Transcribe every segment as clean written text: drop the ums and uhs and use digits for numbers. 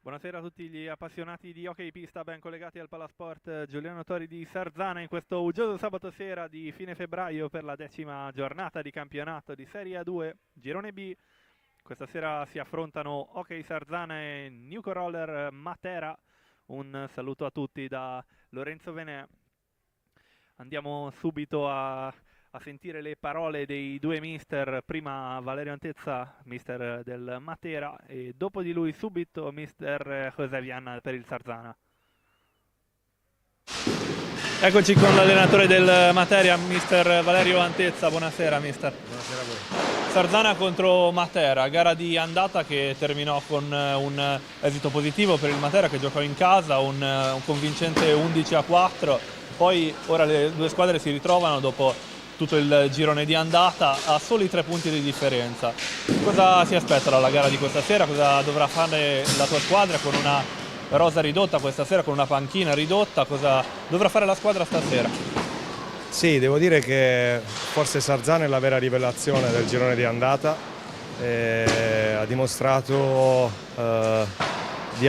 Buonasera a tutti gli appassionati di hockey pista ben collegati al Palasport Giuliano Tori di Sarzana in questo uggioso sabato sera di fine febbraio per la 10ª giornata di campionato di Serie A2 Girone B. Questa sera si affrontano Hockey Sarzana e Nuco Roller Matera. Un saluto a tutti da Lorenzo Venè. Andiamo subito a sentire le parole dei due mister, prima Valerio Antezza, mister del Matera, e dopo di lui subito mister José Viana per il Sarzana. Eccoci con l'allenatore del Matera, mister Valerio Antezza. Buonasera mister. Buonasera a voi. Sarzana contro Matera, gara di andata che terminò con un esito positivo per il Matera che giocò in casa, un convincente 11-4. Poi ora le due squadre si ritrovano dopo tutto il girone di andata a soli 3 punti di differenza. Cosa si aspetta dalla gara di questa sera? Cosa dovrà fare la tua squadra con una rosa ridotta questa sera, con una panchina ridotta? Cosa dovrà fare la squadra stasera? Sì, devo dire che forse Sarzana è la vera rivelazione del girone di andata. Ha dimostrato di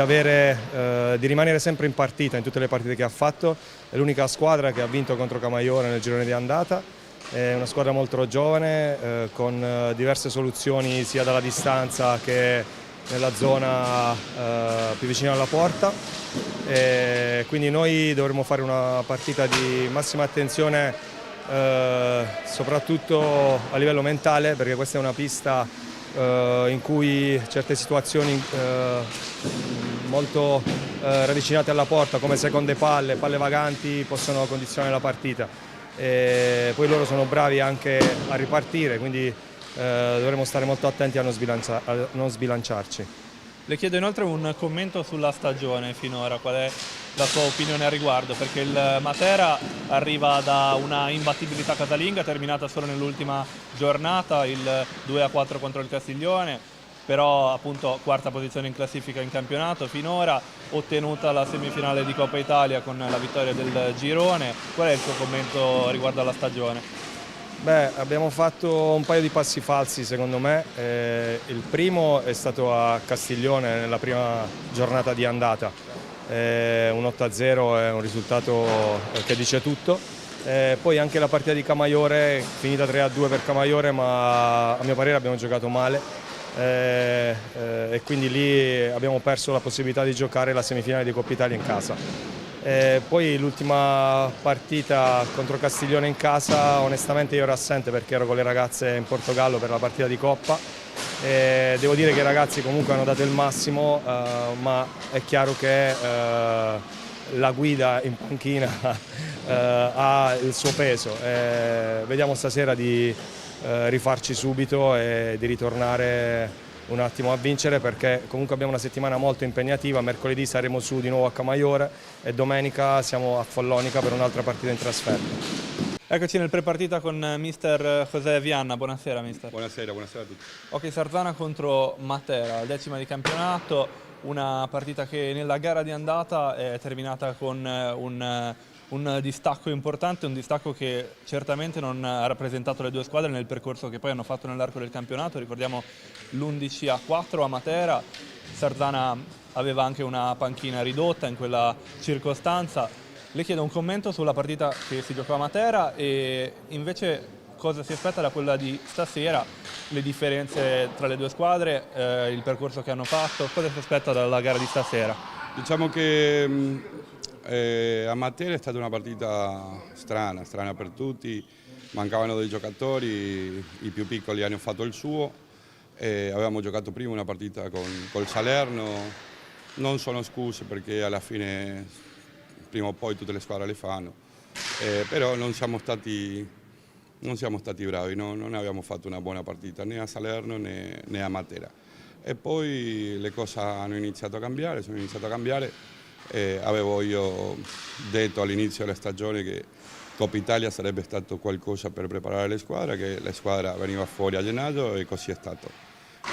rimanere sempre in partita in tutte le partite che ha fatto. È l'unica squadra che ha vinto contro Camaiore nel girone di andata. È una squadra molto giovane, con diverse soluzioni sia dalla distanza che nella zona più vicina alla porta. Quindi noi dovremo fare una partita di massima attenzione, soprattutto a livello mentale, perché questa è una pista in cui certe situazioni molto ravvicinate alla porta, come seconde palle vaganti, possono condizionare la partita. Poi loro sono bravi anche a ripartire, quindi dovremo stare molto attenti a non sbilanciarci. Le chiedo inoltre un commento sulla stagione finora, qual è la sua opinione a riguardo, perché il Matera arriva da una imbattibilità casalinga terminata solo nell'ultima giornata, il 2-4 contro il Castiglione, però appunto quarta posizione in classifica in campionato finora, ottenuta la semifinale di Coppa Italia con la vittoria del girone. Qual è il suo commento riguardo alla stagione? Beh, abbiamo fatto un paio di passi falsi secondo me. Il primo è stato a Castiglione nella prima giornata di andata. Un 8-0 è un risultato che dice tutto. Poi anche la partita di Camaiore, finita 3-2 per Camaiore, ma a mio parere abbiamo giocato male. E quindi lì abbiamo perso la possibilità di giocare la semifinale di Coppa Italia in casa. Poi l'ultima partita contro Castiglione in casa, onestamente io ero assente perché ero con le ragazze in Portogallo per la partita di Coppa. Devo dire che i ragazzi comunque hanno dato il massimo, ma è chiaro che la guida in panchina ha il suo peso. Vediamo stasera di rifarci subito e di ritornare un attimo a vincere, perché comunque abbiamo una settimana molto impegnativa. Mercoledì saremo su di nuovo a Camaiore e domenica siamo a Follonica per un'altra partita in trasferta. Eccoci nel prepartita con mister José Viana. Buonasera mister. Buonasera a tutti. Ok, Sarzana contro Matera, 10ª di campionato, una partita che nella gara di andata è terminata con un distacco importante, un distacco che certamente non ha rappresentato le due squadre nel percorso che poi hanno fatto nell'arco del campionato. Ricordiamo l'11-4 a Matera. Sarzana aveva anche una panchina ridotta in quella circostanza. Le chiedo un commento sulla partita che si giocò a Matera e invece cosa si aspetta da quella di stasera, le differenze tra le due squadre, il percorso che hanno fatto, cosa si aspetta dalla gara di stasera? Diciamo che a Matera è stata una partita strana per tutti, mancavano dei giocatori, i più piccoli hanno fatto il suo, avevamo giocato prima una partita col Salerno, non sono scuse perché alla fine prima o poi tutte le squadre le fanno, però non siamo stati bravi, non abbiamo fatto una buona partita né a Salerno né a Matera. E poi le cose hanno iniziato a cambiare, avevo io detto all'inizio della stagione che Coppa Italia sarebbe stato qualcosa per preparare le squadre, che la squadra veniva fuori a gennaio e così è stato.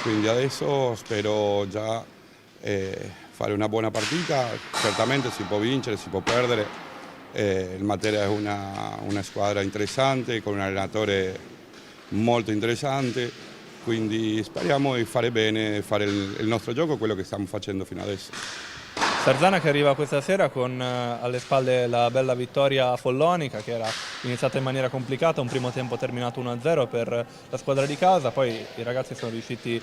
Quindi adesso spero già fare una buona partita, certamente si può vincere, si può perdere, il Matera è una squadra interessante, con un allenatore molto interessante, quindi speriamo di fare bene, fare il nostro gioco, quello che stiamo facendo fino adesso. Sarzana che arriva questa sera con alle spalle la bella vittoria follonica che era iniziata in maniera complicata, un primo tempo terminato 1-0 per la squadra di casa, poi i ragazzi sono riusciti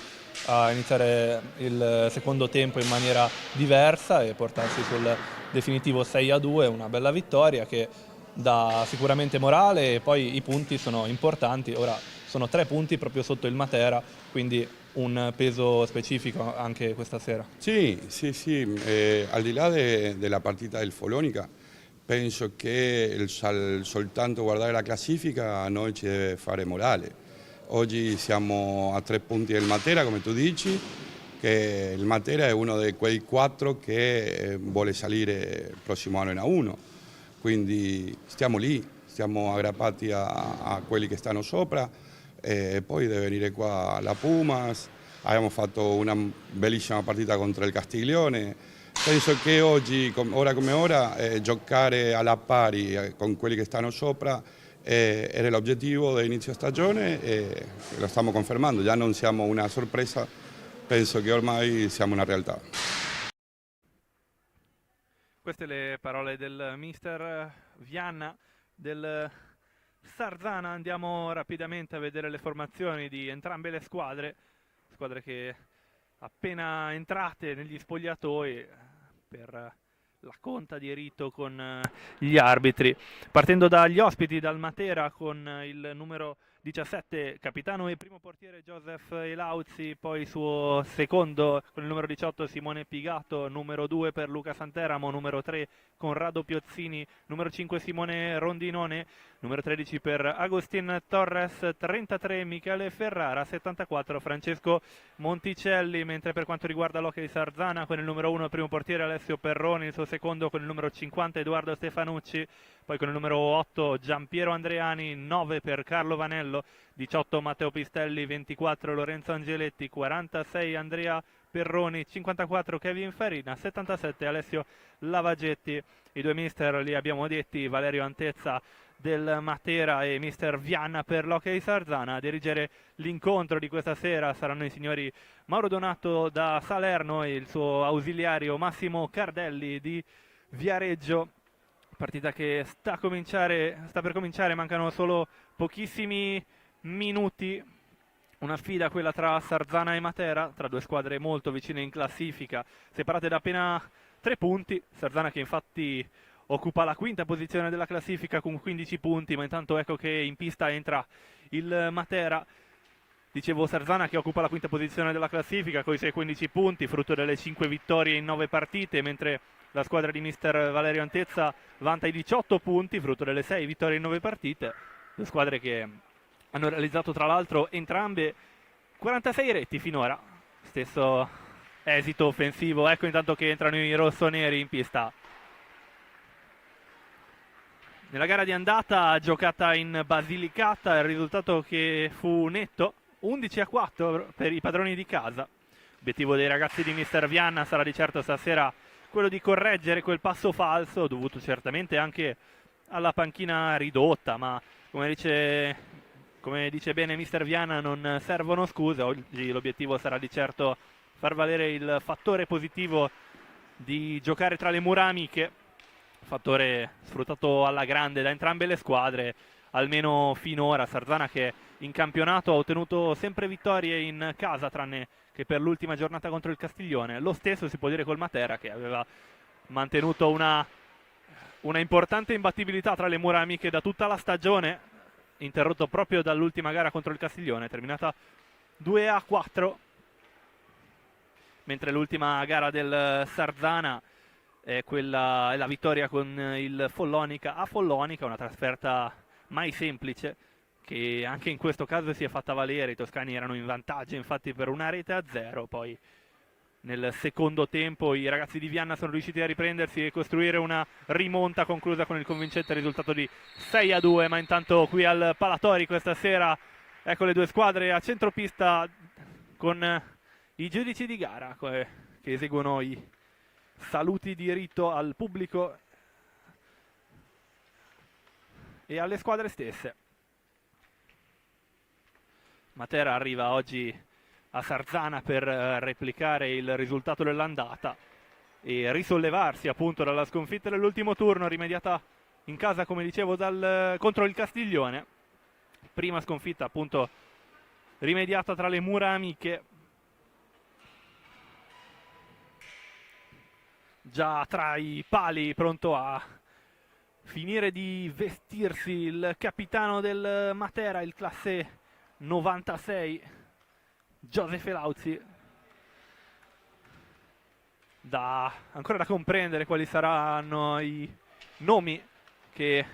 a iniziare il secondo tempo in maniera diversa e portarsi sul definitivo 6-2, una bella vittoria che dà sicuramente morale e poi i punti sono importanti, ora sono 3 punti proprio sotto il Matera, quindi un peso specifico anche questa sera. Sì, sì, sì, al di là della partita del Follonica, penso che soltanto guardare la classifica a noi ci deve fare morale. Oggi siamo a 3 punti del Matera, come tu dici, che il Matera è uno di quei 4 che vuole salire il prossimo anno in A1, quindi stiamo lì, stiamo aggrappati a quelli che stanno sopra. E poi deve venire qua la Pumas, abbiamo fatto una bellissima partita contro il Castiglione, penso che oggi, ora come ora, giocare alla pari con quelli che stanno sopra era l'obiettivo da inizio stagione e lo stiamo confermando, già non siamo una sorpresa, penso che ormai siamo una realtà. Queste le parole del mister Vianna del Sarzana. Andiamo rapidamente a vedere le formazioni di entrambe le squadre che appena entrate negli spogliatoi per la conta di rito con gli arbitri. Partendo dagli ospiti, dal Matera con il numero 17 capitano e primo portiere Joseph Elauzzi, poi suo secondo con il numero 18 Simone Pigato, numero 2 per Luca Santeramo, numero 3 Conrado Piozzini, numero 5 Simone Rondinone, numero 13 per Agustin Torres, 33 Michele Ferrara, 74 Francesco Monticelli, mentre per quanto riguarda l'Hockey Sarzana con il numero 1 primo portiere Alessio Perroni, il suo secondo con il numero 50 Edoardo Stefanucci, poi con il numero 8 Giampiero Andreani, 9 per Carlo Vanello, 18 Matteo Pistelli, 24 Lorenzo Angeletti, 46 Andrea Perroni, 54 Kevin Farina, 77 Alessio Lavagetti. I due mister li abbiamo detti, Valerio Antezza del Matera e mister Vianna per l'Hockey Sarzana. A dirigere l'incontro di questa sera saranno i signori Mauro Donato da Salerno e il suo ausiliario Massimo Cardelli di Viareggio. Partita che sta per cominciare, mancano solo pochissimi minuti. Una sfida quella tra Sarzana e Matera, tra due squadre molto vicine in classifica, separate da appena 3 punti. Sarzana che infatti occupa la quinta posizione della classifica con 15 punti, ma intanto ecco che in pista entra il Matera. Dicevo, Sarzana che occupa la quinta posizione della classifica con i suoi 15 punti, frutto delle 5 vittorie in 9 partite, mentre la squadra di mister Valerio Antezza vanta i 18 punti, frutto delle 6 vittorie in 9 partite. Due squadre che hanno realizzato tra l'altro entrambe 46 reti finora, stesso esito offensivo. Ecco intanto che entrano i rossoneri in pista. Nella gara di andata giocata in Basilicata, il risultato che fu netto 11-4 per i padroni di casa. L'obiettivo dei ragazzi di mister Vianna sarà di certo stasera quello di correggere quel passo falso, dovuto certamente anche alla panchina ridotta, ma come dice bene mister Vianna non servono scuse. Oggi l'obiettivo sarà di certo far valere il fattore positivo di giocare tra le mura amiche, fattore sfruttato alla grande da entrambe le squadre, almeno finora. Sarzana che in campionato ha ottenuto sempre vittorie in casa, tranne che per l'ultima giornata contro il Castiglione. Lo stesso si può dire col Matera, che aveva mantenuto una importante imbattibilità tra le mura amiche da tutta la stagione, interrotto proprio dall'ultima gara contro il Castiglione, terminata 2-4, mentre l'ultima gara del Sarzana è la vittoria con il Follonica a Follonica, una trasferta mai semplice che anche in questo caso si è fatta valere. I toscani erano in vantaggio infatti per 1-0, poi nel secondo tempo i ragazzi di Vianna sono riusciti a riprendersi e costruire una rimonta conclusa con il convincente risultato di 6-2, ma intanto qui al Palatori questa sera ecco le due squadre a centropista con i giudici di gara che eseguono i saluti di rito al pubblico e alle squadre stesse. Matera arriva oggi a Sarzana per replicare il risultato dell'andata e risollevarsi appunto dalla sconfitta dell'ultimo turno, rimediata in casa, come dicevo, contro il Castiglione. Prima sconfitta appunto rimediata tra le mura amiche. Già tra i pali, pronto a finire di vestirsi il capitano del Matera, il classe 96, Joseph Elauzi. Ancora da comprendere quali saranno i nomi che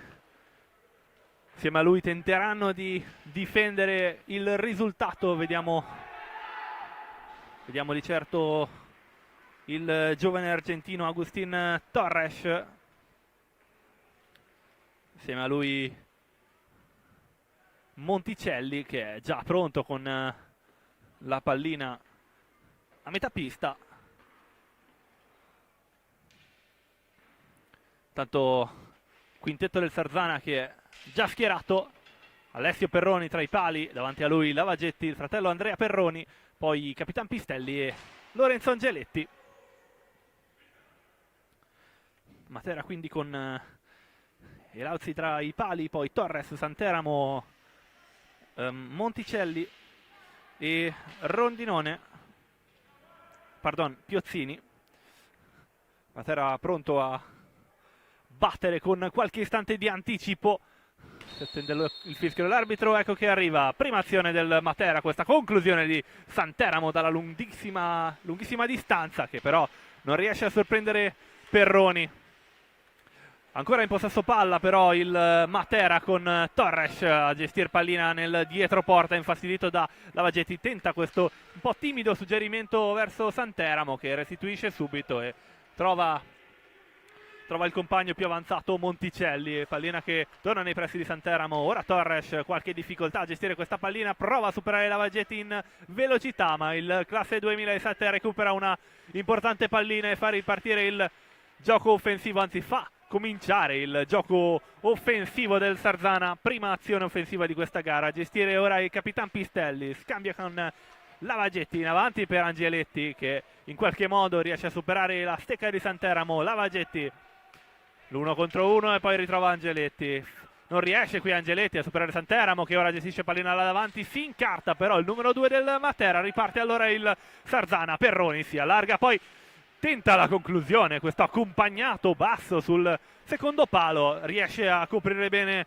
insieme a lui tenteranno di difendere il risultato. Vediamo di certo il giovane argentino Agustín Torres, insieme a lui Monticelli, che è già pronto con la pallina a metà pista. Tanto quintetto del Sarzana che è già schierato. Alessio Perroni tra i pali, davanti a lui Lavagetti, il fratello Andrea Perroni, poi Capitan Pistelli e Lorenzo Angeletti. Matera quindi con Elauzi tra i pali, poi Torres, Santeramo, Monticelli e Piozzini. Matera pronto a battere con qualche istante di anticipo. Si attende il fischio dell'arbitro. Ecco che arriva prima azione del Matera, questa conclusione di Santeramo dalla lunghissima distanza, che però non riesce a sorprendere Perroni. Ancora in possesso palla però il Matera, con Torres a gestire pallina nel dietro porta, infastidito da Lavagetti. Tenta questo un po' timido suggerimento verso Santeramo, che restituisce subito e trova il compagno più avanzato, Monticelli. Pallina che torna nei pressi di Santeramo. Ora Torres, qualche difficoltà a gestire questa pallina, prova a superare Lavagetti in velocità, ma il classe 2007 recupera una importante pallina e fa ripartire il gioco offensivo, anzi fa cominciare il gioco offensivo del Sarzana. Prima azione offensiva di questa gara. A gestire ora il Capitan Pistelli, scambia con Lavagetti, in avanti per Angeletti, che in qualche modo riesce a superare la stecca di Santeramo. Lavagetti l'1 contro 1 e poi ritrova Angeletti. Non riesce qui Angeletti a superare Santeramo, che ora gestisce pallina là davanti. Si incarta però il numero 2 del Matera. Riparte allora il Sarzana. Perroni si allarga, poi tenta la conclusione, questo accompagnato basso sul secondo palo, riesce a coprire bene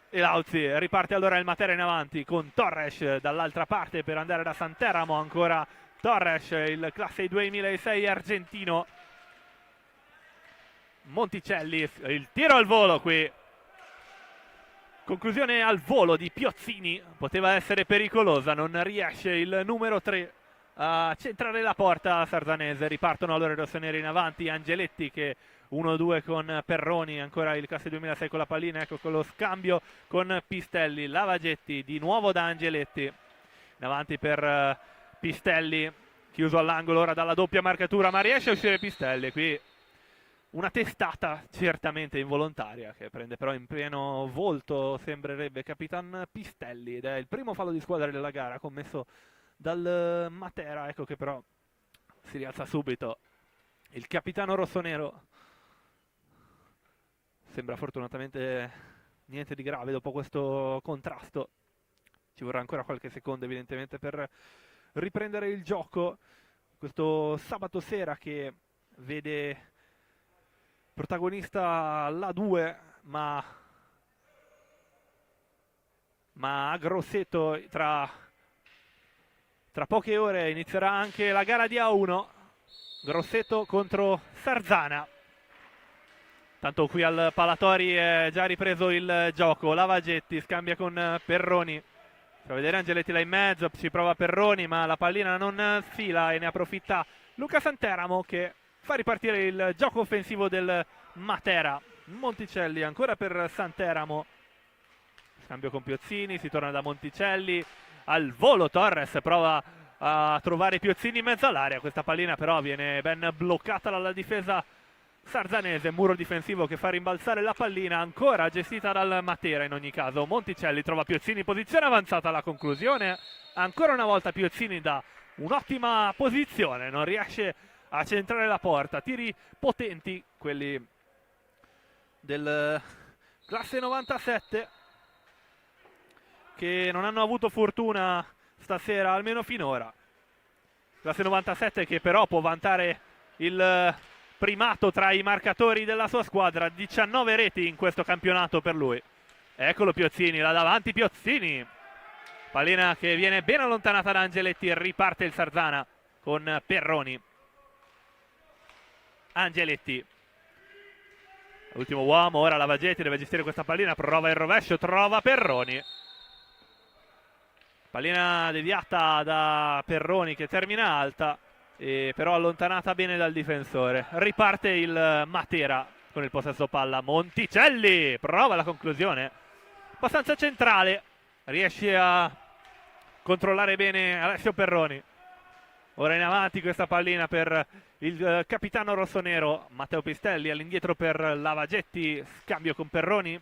Elauzi. Riparte allora il Matera in avanti con Torres dall'altra parte per andare da Santeramo. Ancora Torres, il classe 2006 argentino. Monticelli, il tiro al volo qui. Conclusione al volo di Piozzini, poteva essere pericolosa, non riesce il numero 3 a centrare la porta sarzanese. Ripartono allora i rossoneri in avanti. Angeletti che 1-2 con Perroni, ancora il classe 2006 con la pallina. Ecco con lo scambio con Pistelli. Lavagetti di nuovo da Angeletti in avanti per Pistelli, chiuso all'angolo ora dalla doppia marcatura, ma riesce a uscire Pistelli. Qui una testata certamente involontaria che prende però in pieno volto, sembrerebbe, Capitan Pistelli, ed è il primo fallo di squadra della gara commesso dal Matera. Ecco che però si rialza subito il capitano rossonero. Sembra fortunatamente niente di grave dopo questo contrasto. Ci vorrà ancora qualche secondo evidentemente per riprendere il gioco. Questo sabato sera che vede protagonista la 2, ma a Grosseto tra poche ore inizierà anche la gara di A1. Grosseto contro Sarzana. Tanto qui al Palatori è già ripreso il gioco. Lavagetti scambia con Perroni. Fa vedere Angeletti là in mezzo, ci prova Perroni, ma la pallina non sfila e ne approfitta Luca Santeramo, che fa ripartire il gioco offensivo del Matera. Monticelli ancora per Santeramo. Scambio con Piozzini, si torna da Monticelli. Al volo Torres prova a trovare Piozzini in mezzo all'area. Questa pallina però viene ben bloccata dalla difesa sarzanese. Muro difensivo che fa rimbalzare la pallina, ancora gestita dal Matera in ogni caso. Monticelli trova Piozzini in posizione avanzata. La conclusione Ancora una volta Piozzini da un'ottima posizione, non riesce a centrare la porta. Tiri potenti quelli del classe 97 che non hanno avuto fortuna stasera, almeno finora. Classe 97 che però può vantare il primato tra i marcatori della sua squadra, 19 reti in questo campionato per lui. Eccolo Piozzini, là davanti Piozzini, pallina che viene ben allontanata da Angeletti, riparte il Sarzana con Perroni. Angeletti, l'ultimo uomo, ora Lavagetti deve gestire questa pallina, prova il rovescio, trova Perroni. Pallina deviata da Perroni che termina alta, però allontanata bene dal difensore. Riparte il Matera con il possesso palla. Monticelli prova la conclusione, abbastanza centrale, riesce a controllare bene Alessio Perroni. Ora in avanti questa pallina per il capitano rossonero Matteo Pistelli, all'indietro per Lavagetti, scambio con Perroni.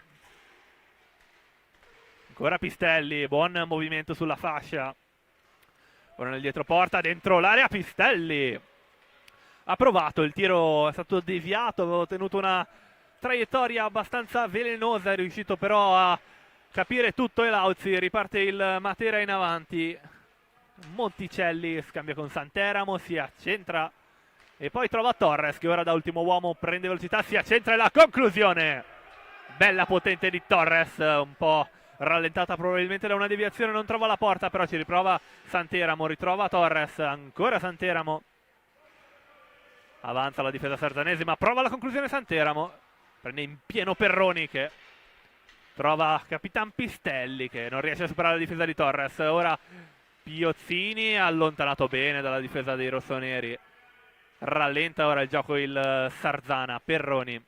Ancora Pistelli, buon movimento sulla fascia. Ora nel dietroporta, dentro l'area Pistelli. Ha provato, il tiro è stato deviato, aveva tenuto una traiettoria abbastanza velenosa, è riuscito però a capire tutto Elauzi, riparte il Matera in avanti. Monticelli scambia con Santeramo, si accentra e poi trova Torres che ora da ultimo uomo prende velocità, si accentra e la conclusione. Bella potente di Torres, un po' rallentata probabilmente da una deviazione, non trova la porta, però ci riprova Santeramo, ritrova Torres, ancora Santeramo, avanza la difesa sarzanese ma prova la conclusione Santeramo, prende in pieno Perroni che trova Capitan Pistelli che non riesce a superare la difesa di Torres. Ora Piozzini, allontanato bene dalla difesa dei rossoneri, rallenta ora il gioco il Sarzana. Perroni,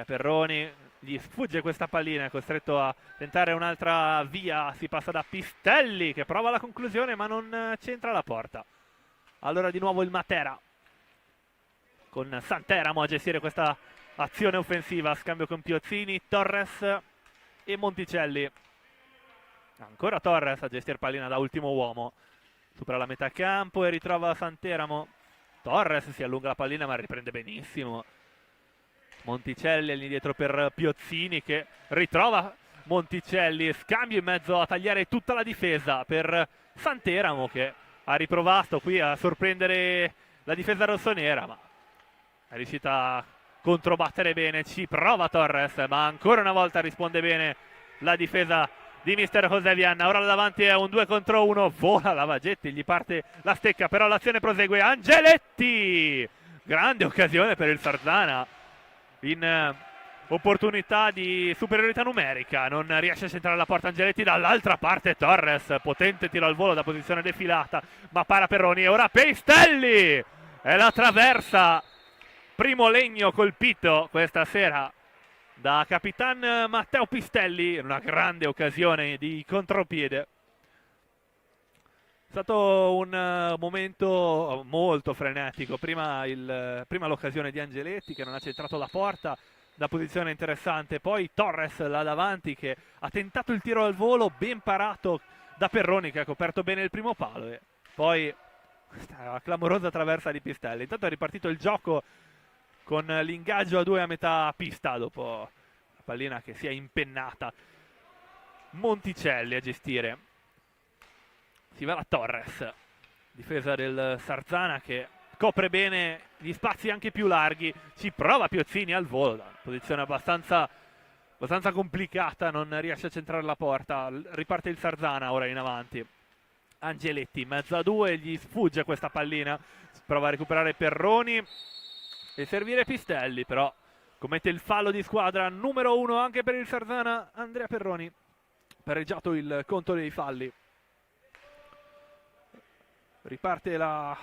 Perroni gli sfugge questa pallina, è costretto a tentare un'altra via, si passa da Pistelli che prova la conclusione ma non centra la porta. Allora di nuovo il Matera con Santeramo a gestire questa azione offensiva, scambio con Piozzini, Torres e Monticelli. Ancora Torres a gestire pallina da ultimo uomo, supera la metà campo e ritrova Santeramo. Torres si allunga la pallina ma riprende benissimo. Monticelli all'indietro per Piozzini che ritrova Monticelli, scambio in mezzo a tagliare tutta la difesa per Santeramo che ha riprovato qui a sorprendere la difesa rossonera ma è riuscita a controbattere bene. Ci prova Torres ma ancora una volta risponde bene la difesa di mister José Vianna. Ora davanti è un 2 contro 1, vola Lavagetti, gli parte la stecca, però l'azione prosegue. Angeletti, grande occasione per il Sarzana in opportunità di superiorità numerica, non riesce a centrare la porta Angeletti. Dall'altra parte Torres, potente tiro al volo da posizione defilata ma para Perroni e ora Pistelli e la traversa. Primo legno colpito questa sera da Capitan Matteo Pistelli, una grande occasione di contropiede. È stato un momento molto frenetico, prima l'occasione di Angeletti che non ha centrato la porta da posizione interessante, poi Torres là davanti che ha tentato il tiro al volo ben parato da Perroni che ha coperto bene il primo palo e poi questa clamorosa traversa di Pistelli. Intanto è ripartito il gioco con l'ingaggio a 2 a metà pista dopo la pallina che si è impennata. Monticelli a gestire, si va da Torres, difesa del Sarzana che copre bene gli spazi anche più larghi. Ci prova Piozzini al volo da posizione abbastanza complicata, non riesce a centrare la porta. Riparte il Sarzana ora in avanti. Angeletti mezzo a 2, gli sfugge questa pallina, prova a recuperare Perroni e servire Pistelli, però commette il fallo di squadra numero 1 anche per il Sarzana. Andrea Perroni, pareggiato il conto dei falli. Riparte la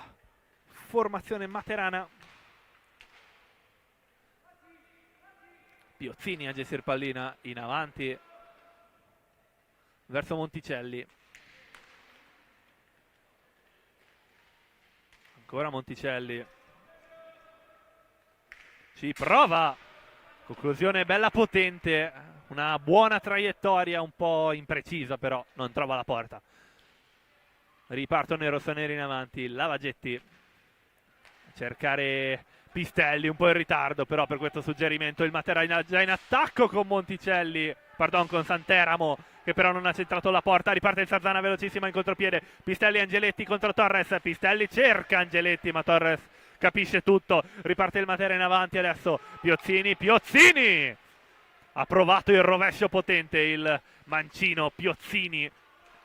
formazione materana. Piozzini a gestire pallina in avanti verso Monticelli. Ancora Monticelli. Ci prova. Conclusione bella potente. Una buona traiettoria, un po' imprecisa, però non trova la porta. Ripartono i rossoneri in avanti. Lavagetti a cercare Pistelli, un po' in ritardo però per questo suggerimento. Il Matera già in attacco con Monticelli, pardon, con Santeramo, che però non ha centrato la porta. Riparte il Sarzana velocissima in contropiede. Pistelli, Angeletti contro Torres. Pistelli cerca Angeletti, ma Torres capisce tutto. Riparte il Matera in avanti adesso. Piozzini! Ha provato il rovescio potente il mancino Piozzini.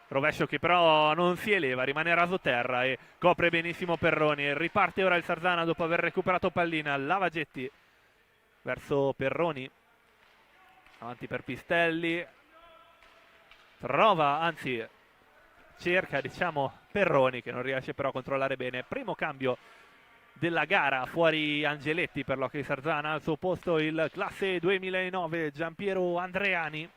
Rovescio che però non si eleva, rimane raso terra e copre benissimo Perroni. Riparte ora il Sarzana dopo aver recuperato pallina. Lavagetti verso Perroni. Avanti per Pistelli. Trova, anzi cerca, diciamo, Perroni, che non riesce però a controllare bene. Primo cambio della gara, fuori Angeletti per l'Hockey Sarzana, al suo posto il classe 2009 Giampiero Andreani.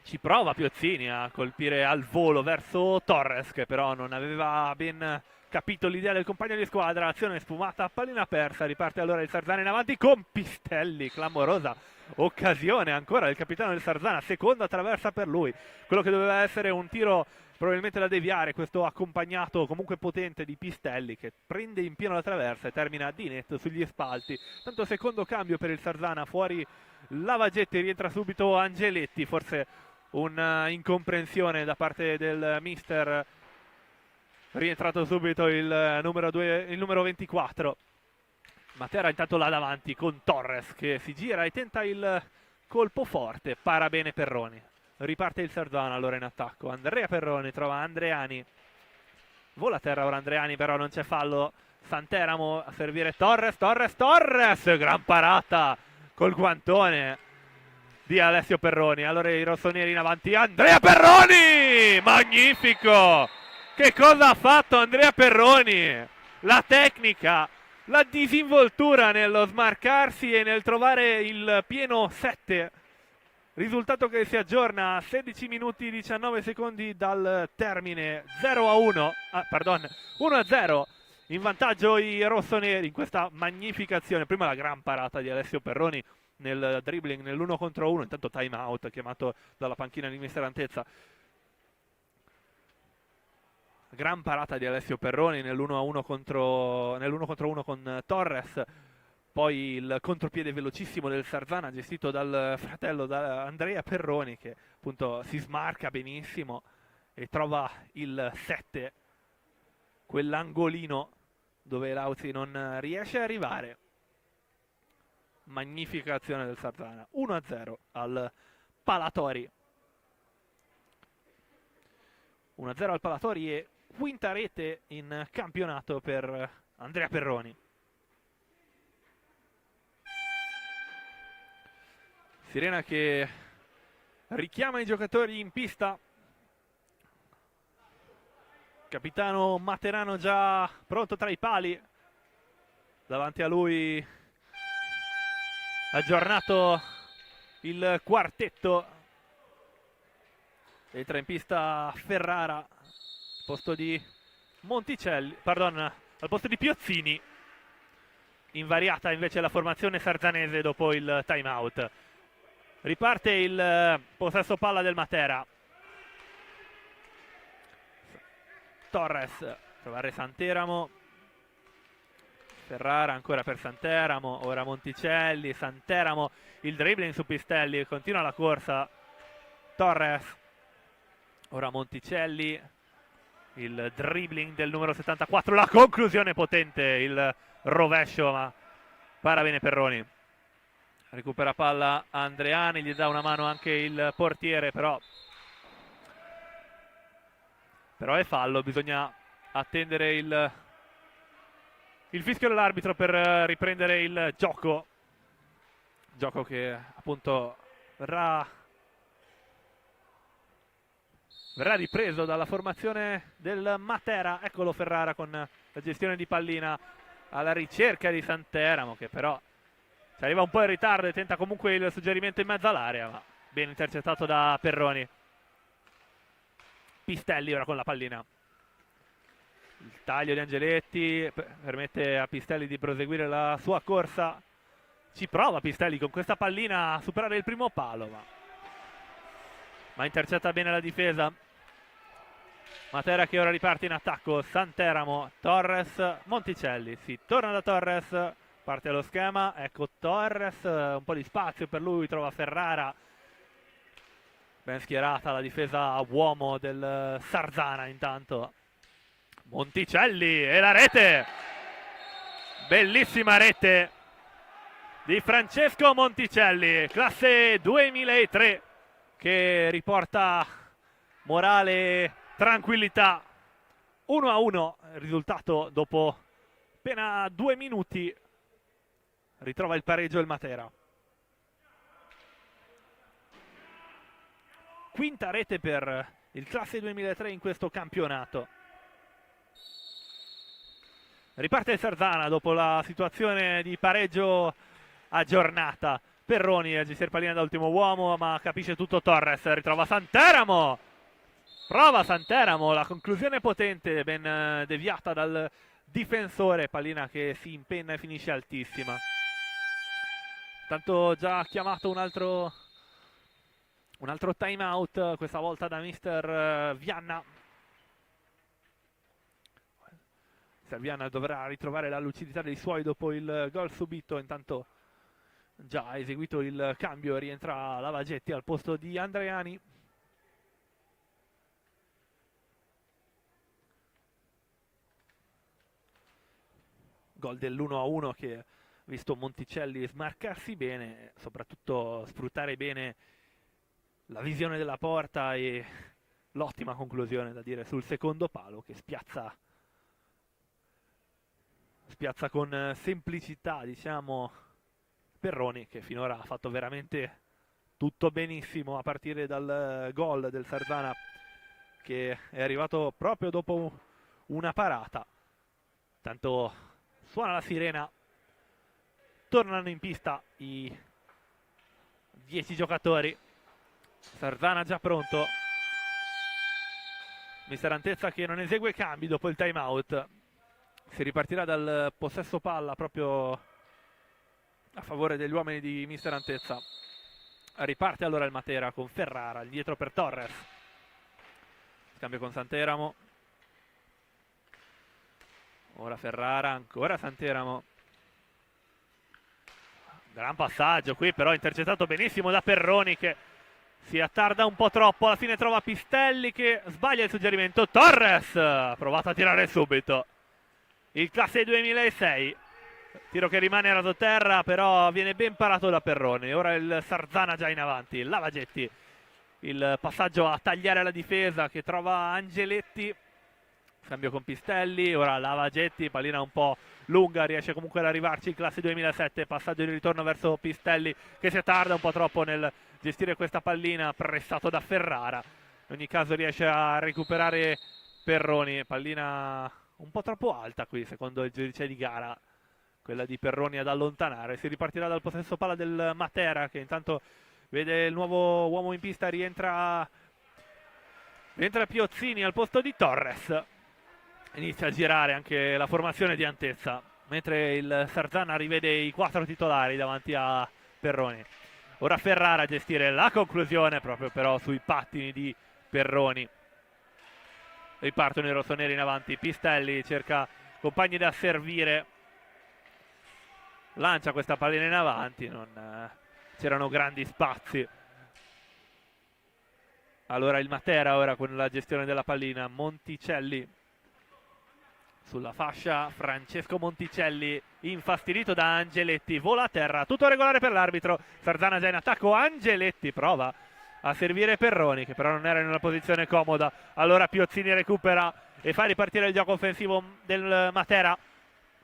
Ci prova Piozzini a colpire al volo verso Torres, che però non aveva ben capito l'idea del compagno di squadra. Azione sfumata, pallina persa. Riparte allora il Sarzana in avanti con Pistelli. Clamorosa occasione ancora del capitano del Sarzana. Seconda traversa per lui. Quello che doveva essere un tiro probabilmente da deviare, questo accompagnato comunque potente di Pistelli, che prende in pieno la traversa e termina di netto sugli spalti. Tanto secondo cambio per il Sarzana, fuori Lavagetti, rientra subito Angeletti. Forse un'incomprensione da parte del mister. Rientrato subito il numero 24. Matera intanto là davanti con Torres che si gira e tenta il colpo forte. Para bene Perroni. Riparte il Sarzana allora in attacco. Andrea Perroni trova Andreani. Vola a terra ora Andreani, però non c'è fallo. Santeramo a servire Torres. Gran parata col guantone di Alessio Perroni. Allora i rossoneri in avanti. Andrea Perroni! Magnifico! Che cosa ha fatto Andrea Perroni? La tecnica, la disinvoltura nello smarcarsi e nel trovare il pieno 7. Risultato che si aggiorna a 16 minuti e 19 secondi dal termine. 0-1, 1-0 in vantaggio i rossoneri in questa magnifica azione. Prima la gran parata di Alessio Perroni nel dribbling, nell'1 contro 1, intanto time out chiamato dalla panchina di mister Antezza. Gran parata di Alessio Perroni nell'1 contro 1 con Torres. Poi il contropiede velocissimo del Sarzana gestito dal fratello, da Andrea Perroni, che appunto si smarca benissimo e trova il 7, quell'angolino dove Lauzi non riesce a arrivare. Magnifica azione del Sarzana. 1-0 al Palatori. 1-0 al Palatori e quinta rete in campionato per Andrea Perroni. Sirena che richiama i giocatori in pista. Capitano Materano già pronto tra i pali. Davanti a lui aggiornato il quartetto. Entra in pista Ferrara al posto di Monticelli, al posto di Piozzini. Invariata invece la formazione sarzanese dopo il time out. Riparte il possesso palla del Matera. Torres, trovare Santeramo. Ferrara ancora per Santeramo, ora Monticelli, Santeramo, il dribbling su Pistelli, continua la corsa. Torres, ora Monticelli, il dribbling del numero 74, la conclusione potente, il rovescio, ma para bene Perroni. Recupera palla Andreani, gli dà una mano anche il portiere, però è fallo, bisogna attendere il fischio dell'arbitro per riprendere il gioco che appunto verrà ripreso dalla formazione del Matera. Eccolo Ferrara con la gestione di pallina alla ricerca di Santeramo, che però ci arriva un po' in ritardo e tenta comunque il suggerimento in mezzo all'area, ma ben intercettato da Perroni. Pistelli ora con la pallina. Il taglio di Angeletti permette a Pistelli di proseguire la sua corsa. Ci prova Pistelli con questa pallina a superare il primo palo, ma intercetta bene la difesa. Matera che ora riparte in attacco. Santeramo, Torres, Monticelli. Si torna da Torres, parte lo schema. Ecco Torres, un po' di spazio per lui, trova Ferrara. Ben schierata la difesa a uomo del Sarzana intanto. Monticelli e la rete! Bellissima rete di Francesco Monticelli, classe 2003, che riporta morale, tranquillità. 1-1 il risultato dopo appena 2 minuti. Ritrova il pareggio il Matera. Quinta rete per il classe 2003 in questo campionato. Riparte il Sarzana dopo la situazione di pareggio aggiornata. Perroni a gestire pallina da ultimo uomo, ma capisce tutto Torres. Ritrova Santeramo. Prova Santeramo, la conclusione potente, ben deviata dal difensore. Pallina che si impenna e finisce altissima. Tanto già chiamato un altro time out, questa volta da mister Vianna. Vianna dovrà ritrovare la lucidità dei suoi dopo il gol subito. Intanto già ha eseguito il cambio, rientra Lavagetti al posto di Andreani. Gol dell'1-1 che ha visto Monticelli smarcarsi bene, soprattutto sfruttare bene la visione della porta e l'ottima conclusione da dire sul secondo palo, che spiazza con semplicità, diciamo, Perroni, che finora ha fatto veramente tutto benissimo, a partire dal gol del Sarzana che è arrivato proprio dopo una parata. Tanto suona la sirena, tornano in pista i 10 giocatori. Sarzana già pronto, mister Antezza che non esegue cambi dopo il time out. Si ripartirà dal possesso palla proprio a favore degli uomini di mister Antezza. Riparte allora il Matera con Ferrara, dietro per Torres. Scambio con Santeramo. Ora Ferrara, ancora Santeramo. Gran passaggio qui, però intercettato benissimo da Perroni, che si attarda un po' troppo. Alla fine trova Pistelli che sbaglia il suggerimento. Torres ha provato a tirare subito. Il classe 2006, tiro che rimane a rasoterra, però viene ben parato da Perroni. Ora il Sarzana già in avanti. Lavagetti, il passaggio a tagliare la difesa che trova Angeletti. Cambio con Pistelli, ora Lavagetti, pallina un po' lunga, riesce comunque ad arrivarci il classe 2007. Passaggio di ritorno verso Pistelli che si tarda un po' troppo nel gestire questa pallina, pressato da Ferrara. In ogni caso riesce a recuperare Perroni, pallina un po' troppo alta qui secondo il giudice di gara, quella di Perroni ad allontanare. Si ripartirà dal possesso palla del Matera, che intanto vede il nuovo uomo in pista. Rientra Piozzini al posto di Torres. Inizia a girare anche la formazione di Antezza, mentre il Sarzana rivede i 4 titolari davanti a Perroni. Ora Ferrara a gestire la conclusione, proprio però sui pattini di Perroni. Ripartono i rossoneri in avanti. Pistelli cerca compagni da servire, lancia questa pallina in avanti, non c'erano grandi spazi. Allora il Matera ora con la gestione della pallina. Monticelli sulla fascia, Francesco Monticelli infastidito da Angeletti, vola a terra, tutto regolare per l'arbitro. Sarzana già in attacco, Angeletti prova a servire Perroni, che però non era in una posizione comoda. Allora Piozzini recupera e fa ripartire il gioco offensivo del Matera.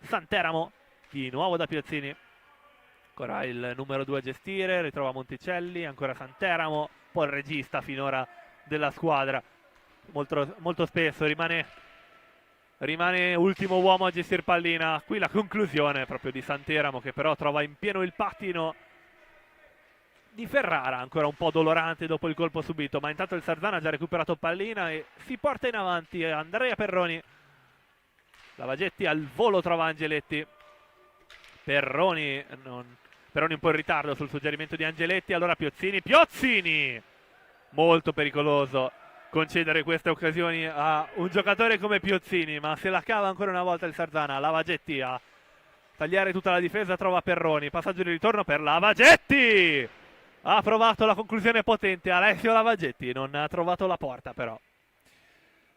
Santeramo di nuovo da Piozzini, ancora il numero 2 a gestire, ritrova Monticelli, ancora Santeramo, un po' il regista finora della squadra, molto spesso rimane ultimo uomo a gestire pallina. Qui la conclusione proprio di Santeramo, che però trova in pieno il pattino di Ferrara, ancora un po' dolorante dopo il colpo subito, ma intanto il Sarzana ha già recuperato pallina e si porta in avanti Andrea Perroni. Lavagetti al volo trova Angeletti. Perroni Perroni un po' in ritardo sul suggerimento di Angeletti, allora Piozzini, molto pericoloso concedere queste occasioni a un giocatore come Piozzini, ma se la cava ancora una volta il Sarzana. Lavagetti a tagliare tutta la difesa, trova Perroni, passaggio di ritorno per Lavagetti, ha provato la conclusione potente Alessio Lavagetti, non ha trovato la porta però.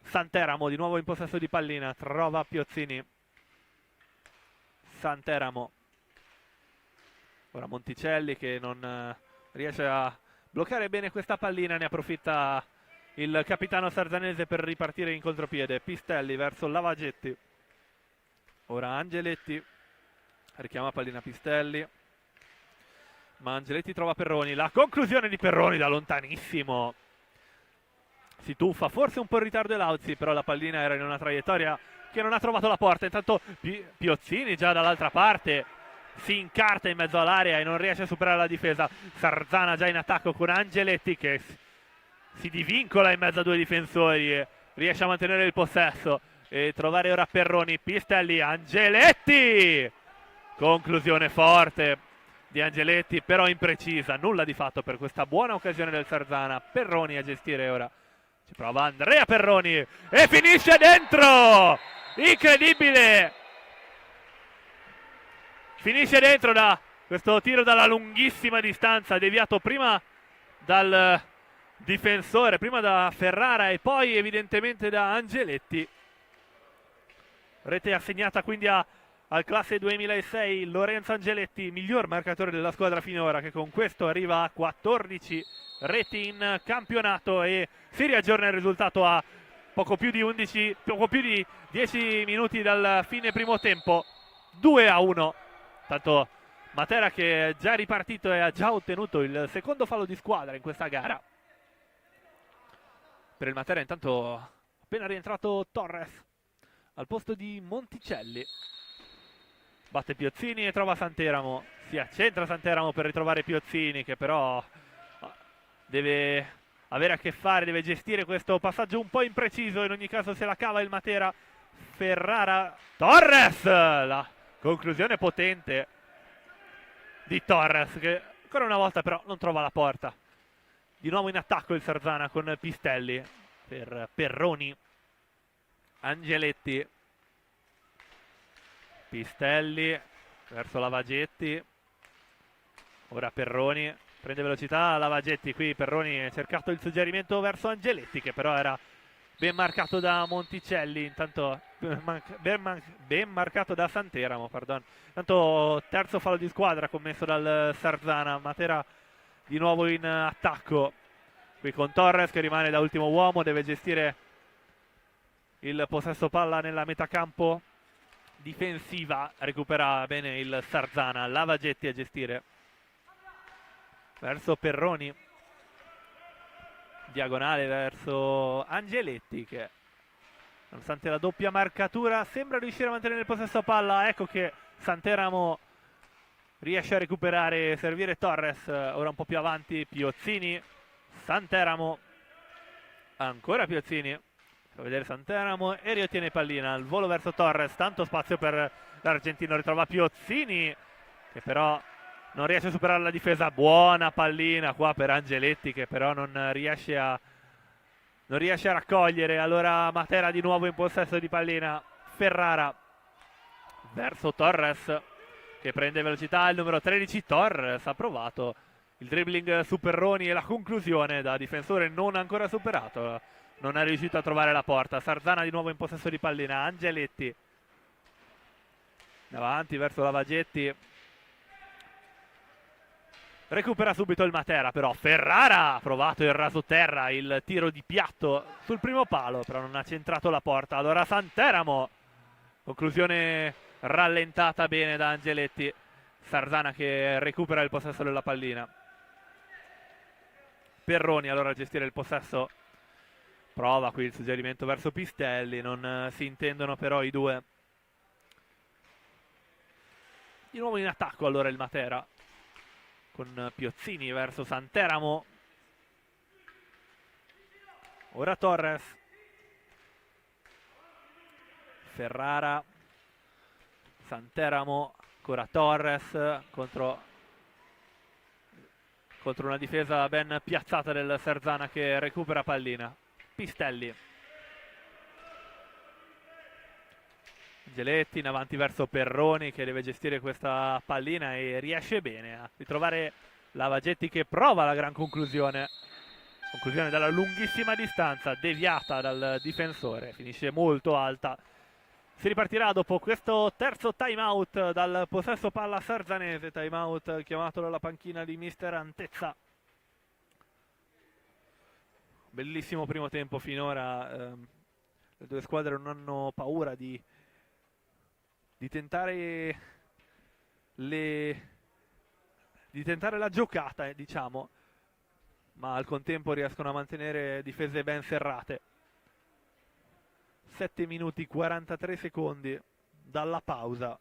Santeramo di nuovo in possesso di pallina, trova Piozzini, Santeramo, ora Monticelli che non riesce a bloccare bene questa pallina, ne approfitta il capitano sarzanese per ripartire in contropiede. Pistelli verso Lavagetti, ora Angeletti, richiama pallina Pistelli, ma Angeletti trova Perroni, la conclusione di Perroni da lontanissimo, si tuffa, forse un po' in ritardo Elauzi, però la pallina era in una traiettoria che non ha trovato la porta. Intanto Piozzini già dall'altra parte si incarta in mezzo all'area e non riesce a superare la difesa. Sarzana già in attacco con Angeletti che si divincola in mezzo a due difensori e riesce a mantenere il possesso e trovare ora Perroni. Pistelli, Angeletti, conclusione forte di Angeletti, però imprecisa, nulla di fatto per questa buona occasione del Sarzana. Perroni a gestire ora, ci prova Andrea Perroni e finisce dentro, incredibile, finisce dentro da questo tiro dalla lunghissima distanza, deviato prima dal difensore, prima da Ferrara e poi evidentemente da Angeletti. Rete assegnata quindi al classe 2006 Lorenzo Angeletti, miglior marcatore della squadra finora, che con questo arriva a 14 reti in campionato e si riaggiorna il risultato a poco più di 10 minuti dal fine primo tempo, 2-1. Tanto Matera che è già ripartito e ha già ottenuto il secondo fallo di squadra in questa gara. Per il Matera intanto appena rientrato Torres al posto di Monticelli. Batte Piozzini e trova Santeramo, si accentra Santeramo per ritrovare Piozzini che però deve avere a che fare, deve gestire questo passaggio un po' impreciso, in ogni caso se la cava il Matera. Ferrara, Torres, la conclusione potente di Torres che ancora una volta però non trova la porta. Di nuovo in attacco il Sarzana con Pistelli per Perroni, Angeletti, Pistelli verso Lavagetti, ora Perroni prende velocità, Lavagetti, qui Perroni ha cercato il suggerimento verso Angeletti che però era ben marcato da Monticelli, intanto ben marcato da Santeramo, pardon. Intanto terzo fallo di squadra commesso dal Sarzana. Matera di nuovo in attacco qui con Torres che rimane da ultimo uomo, deve gestire il possesso palla nella metacampo difensiva, recupera bene il Sarzana. Lavagetti a gestire verso Perroni, diagonale verso Angeletti che nonostante la doppia marcatura sembra riuscire a mantenere il possesso palla. Ecco che Santeramo riesce a recuperare e servire Torres, ora un po' più avanti Piozzini, Santeramo, ancora Piozzini, fa vedere Santeramo e riottiene pallina al volo verso Torres, tanto spazio per l'argentino, ritrova Piozzini che però non riesce a superare la difesa. Buona pallina qua per Angeletti che però non riesce a raccogliere. Allora Matera di nuovo in possesso di pallina. Ferrara verso Torres che prende velocità, il numero 13 Torres ha provato il dribbling su Perroni e la conclusione da difensore non ancora superato, non è riuscito a trovare la porta. Sarzana di nuovo in possesso di pallina, Angeletti davanti verso Lavagetti, recupera subito il Matera però. Ferrara ha provato il rasoterra, il tiro di piatto sul primo palo però non ha centrato la porta. Allora Santeramo, conclusione rallentata bene da Angeletti. Sarzana che recupera il possesso della pallina. Perroni allora a gestire il possesso, prova qui il suggerimento verso Pistelli, non si intendono però i due. Di nuovo in attacco allora il Matera con Piozzini verso Santeramo, ora Torres, Ferrara, Santeramo, ancora Torres contro contro una difesa ben piazzata del Sarzana che recupera pallina. Pistelli, Angeletti in avanti verso Perroni che deve gestire questa pallina e riesce bene a ritrovare Lavagetti che prova la gran conclusione dalla lunghissima distanza, deviata dal difensore, finisce molto alta. Si ripartirà dopo questo terzo time out dal possesso palla sarzanese, time out chiamato dalla panchina di mister Antezza. Bellissimo primo tempo finora, le due squadre non hanno paura di tentare la giocata, diciamo, ma al contempo riescono a mantenere difese ben serrate. 7 minuti 43 secondi dalla pausa,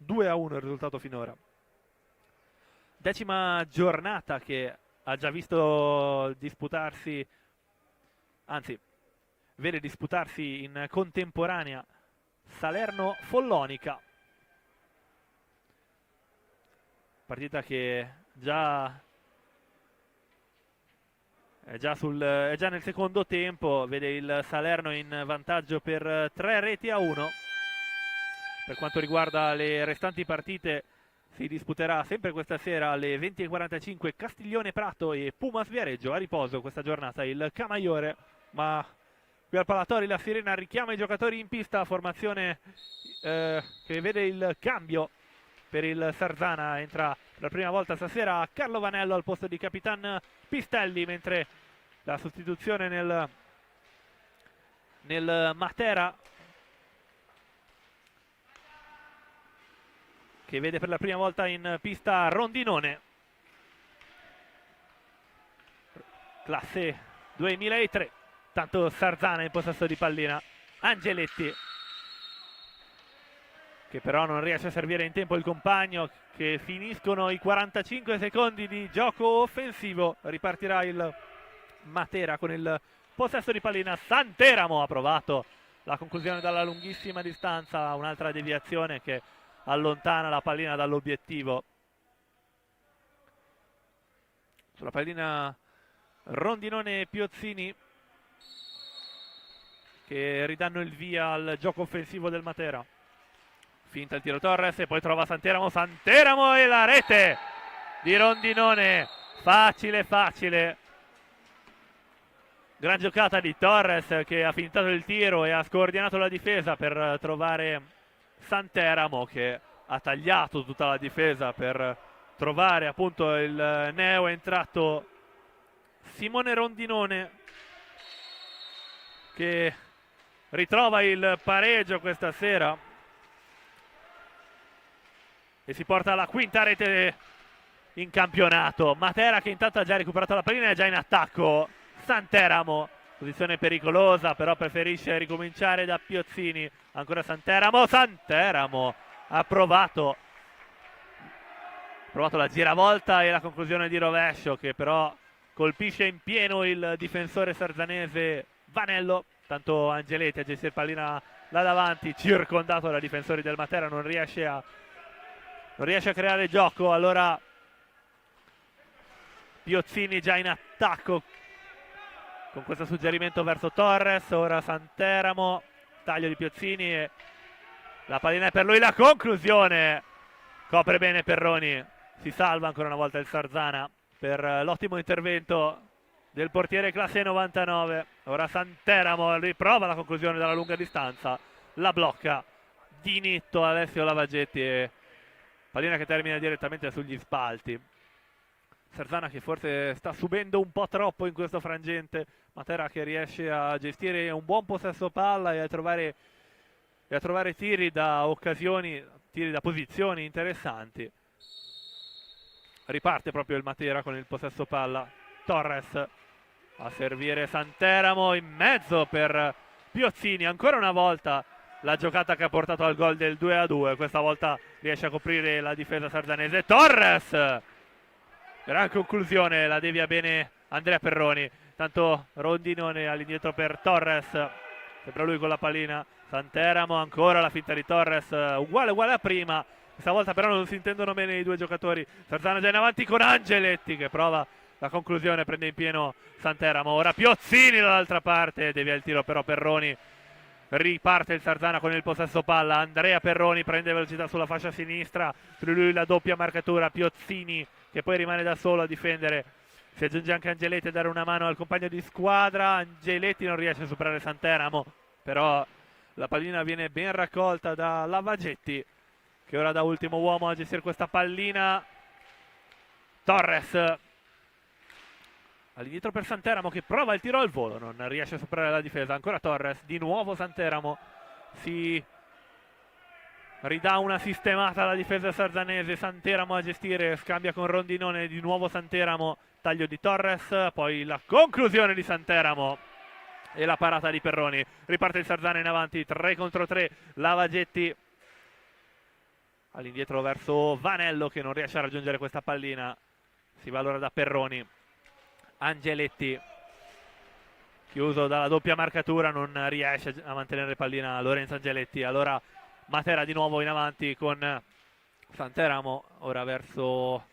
2-1 il risultato finora. 10ª giornata che ha già visto disputarsi, anzi vede disputarsi in contemporanea Salerno-Follonica, partita che è già nel secondo tempo, vede il Salerno in vantaggio per 3-1. Per quanto riguarda le restanti partite, si disputerà sempre questa sera alle 20:45 Castiglione Prato e Pumas Viareggio. A riposo questa giornata il Camaiore, ma qui al Palatori la sirena richiama i giocatori in pista, formazione che vede il cambio per il Sarzana. Entra per la prima volta stasera Carlo Vanello al posto di Capitan Pistelli, mentre la sostituzione nel Matera, che vede per la prima volta in pista Rondinone, classe 2003. Tanto Sarzana in possesso di pallina, Angeletti che però non riesce a servire in tempo il compagno, che finiscono i 45 secondi di gioco offensivo. Ripartirà il Matera con il possesso di pallina. Santeramo ha provato la conclusione dalla lunghissima distanza, un'altra deviazione che allontana la pallina dall'obiettivo. Sulla pallina Rondinone e Piozzini che ridanno il via al gioco offensivo del Matera. Finta il tiro Torres e poi trova Santeramo e la rete di Rondinone. Facile. Gran giocata di Torres che ha fintato il tiro e ha scordinato la difesa per trovare Santeramo, che ha tagliato tutta la difesa per trovare appunto il neo entrato Simone Rondinone, che ritrova il pareggio questa sera e si porta alla quinta rete in campionato. Matera che intanto ha già recuperato la pallina e è già in attacco. Santeramo, posizione pericolosa, però preferisce ricominciare da Piozzini. Ancora Santeramo ha provato la giravolta e la conclusione di rovescio, che però colpisce in pieno il difensore sarzanese Vanello. Tanto Angeletti a gestire pallina là davanti, circondato dai difensori del Matera, non riesce a creare gioco. Allora Piozzini già in attacco con questo suggerimento verso Torres. Ora Santeramo, taglio di Piozzini e la pallina è per lui, la conclusione copre bene Perroni. Si salva ancora una volta il Sarzana per l'ottimo intervento del portiere classe 99. Ora Santeramo riprova la conclusione dalla lunga distanza, la blocca di netto Alessio Lavagetti e pallina che termina direttamente sugli spalti. Sarzana che forse sta subendo un po' troppo in questo frangente. Matera che riesce a gestire un buon possesso palla e a trovare tiri da occasioni, tiri da posizioni interessanti. Riparte proprio il Matera con il possesso palla. Torres a servire Santeramo in mezzo per Piozzini. Ancora una volta la giocata che ha portato al gol del 2-2. Questa volta riesce a coprire la difesa sarzanese. Torres! Gran conclusione, la devia bene Andrea Perroni. Tanto Rondinone all'indietro per Torres. Sempre lui con la pallina. Santeramo, ancora la finta di Torres, uguale a prima. Stavolta però non si intendono bene i due giocatori. Sarzana già in avanti con Angeletti che prova la conclusione, prende in pieno Santeramo. Ora Piozzini dall'altra parte, devia il tiro però Perroni. Riparte il Sarzana con il possesso palla. Andrea Perroni prende velocità sulla fascia sinistra. Su lui la doppia marcatura. Piozzini che poi rimane da solo a difendere. Si aggiunge anche Angeletti a dare una mano al compagno di squadra. Angeletti non riesce a superare Santeramo, però la pallina viene ben raccolta da Lavagetti, che ora da ultimo uomo a gestire questa pallina. Torres all'indietro per Santeramo che prova il tiro al volo, non riesce a superare la difesa. Ancora Torres, di nuovo Santeramo si ridà una sistemata alla difesa sarzanese. Santeramo a gestire, scambia con Rondinone, di nuovo Santeramo, taglio di Torres, poi la conclusione di Santeramo e la parata di Perroni. Riparte il Sarzana in avanti, 3 contro 3. Lavagetti all'indietro verso Vanello che non riesce a raggiungere questa pallina. Si va allora da Perroni. Angeletti chiuso dalla doppia marcatura, non riesce a mantenere pallina Lorenzo Angeletti. Allora Matera di nuovo in avanti con Santeramo, ora verso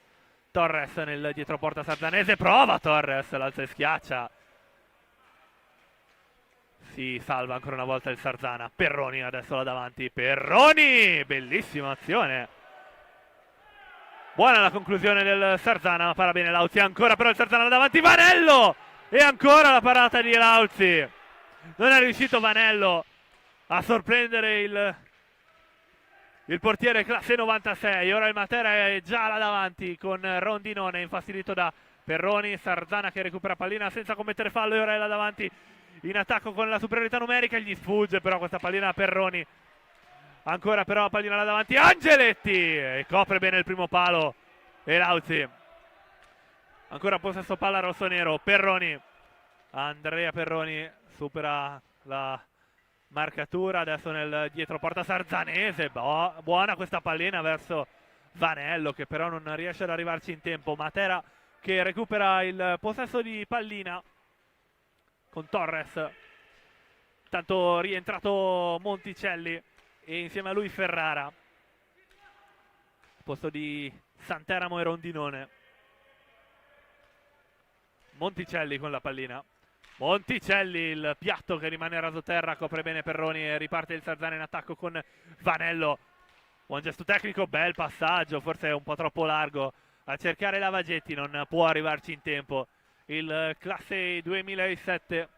Torres nel dietroporta sarzanese. Prova Torres, l'alza e schiaccia. Si salva ancora una volta il Sarzana. Perroni adesso là davanti. Perroni! Bellissima azione. Buona la conclusione del Sarzana, ma para bene Lauzi. Ancora però il Sarzana là davanti. Vanello! E ancora la parata di Lauzi. Non è riuscito Vanello a sorprendere il portiere classe 96. Ora il Matera è già là davanti con Rondinone infastidito da Perroni. Sarzana che recupera pallina senza commettere fallo e ora è là davanti in attacco con la superiorità numerica. Gli sfugge però questa pallina a Perroni. Ancora però pallina là davanti. Angeletti! E copre bene il primo palo e Lauzi. Ancora possesso palla rossonero. Perroni. Andrea Perroni supera la marcatura adesso nel dietro porta sarzanese. Buona questa pallina verso Vanello che però non riesce ad arrivarci in tempo. Matera che recupera il possesso di pallina con Torres. Intanto rientrato Monticelli e insieme a lui Ferrara, posto di Santeramo e Rondinone. Monticelli con la pallina. Monticelli, il piatto che rimane a rasoterra, copre bene Perroni e riparte il Sarzana in attacco con Vanello. Buon gesto tecnico, bel passaggio, forse è un po' troppo largo a cercare Lavagetti, non può arrivarci in tempo. Il classe 2007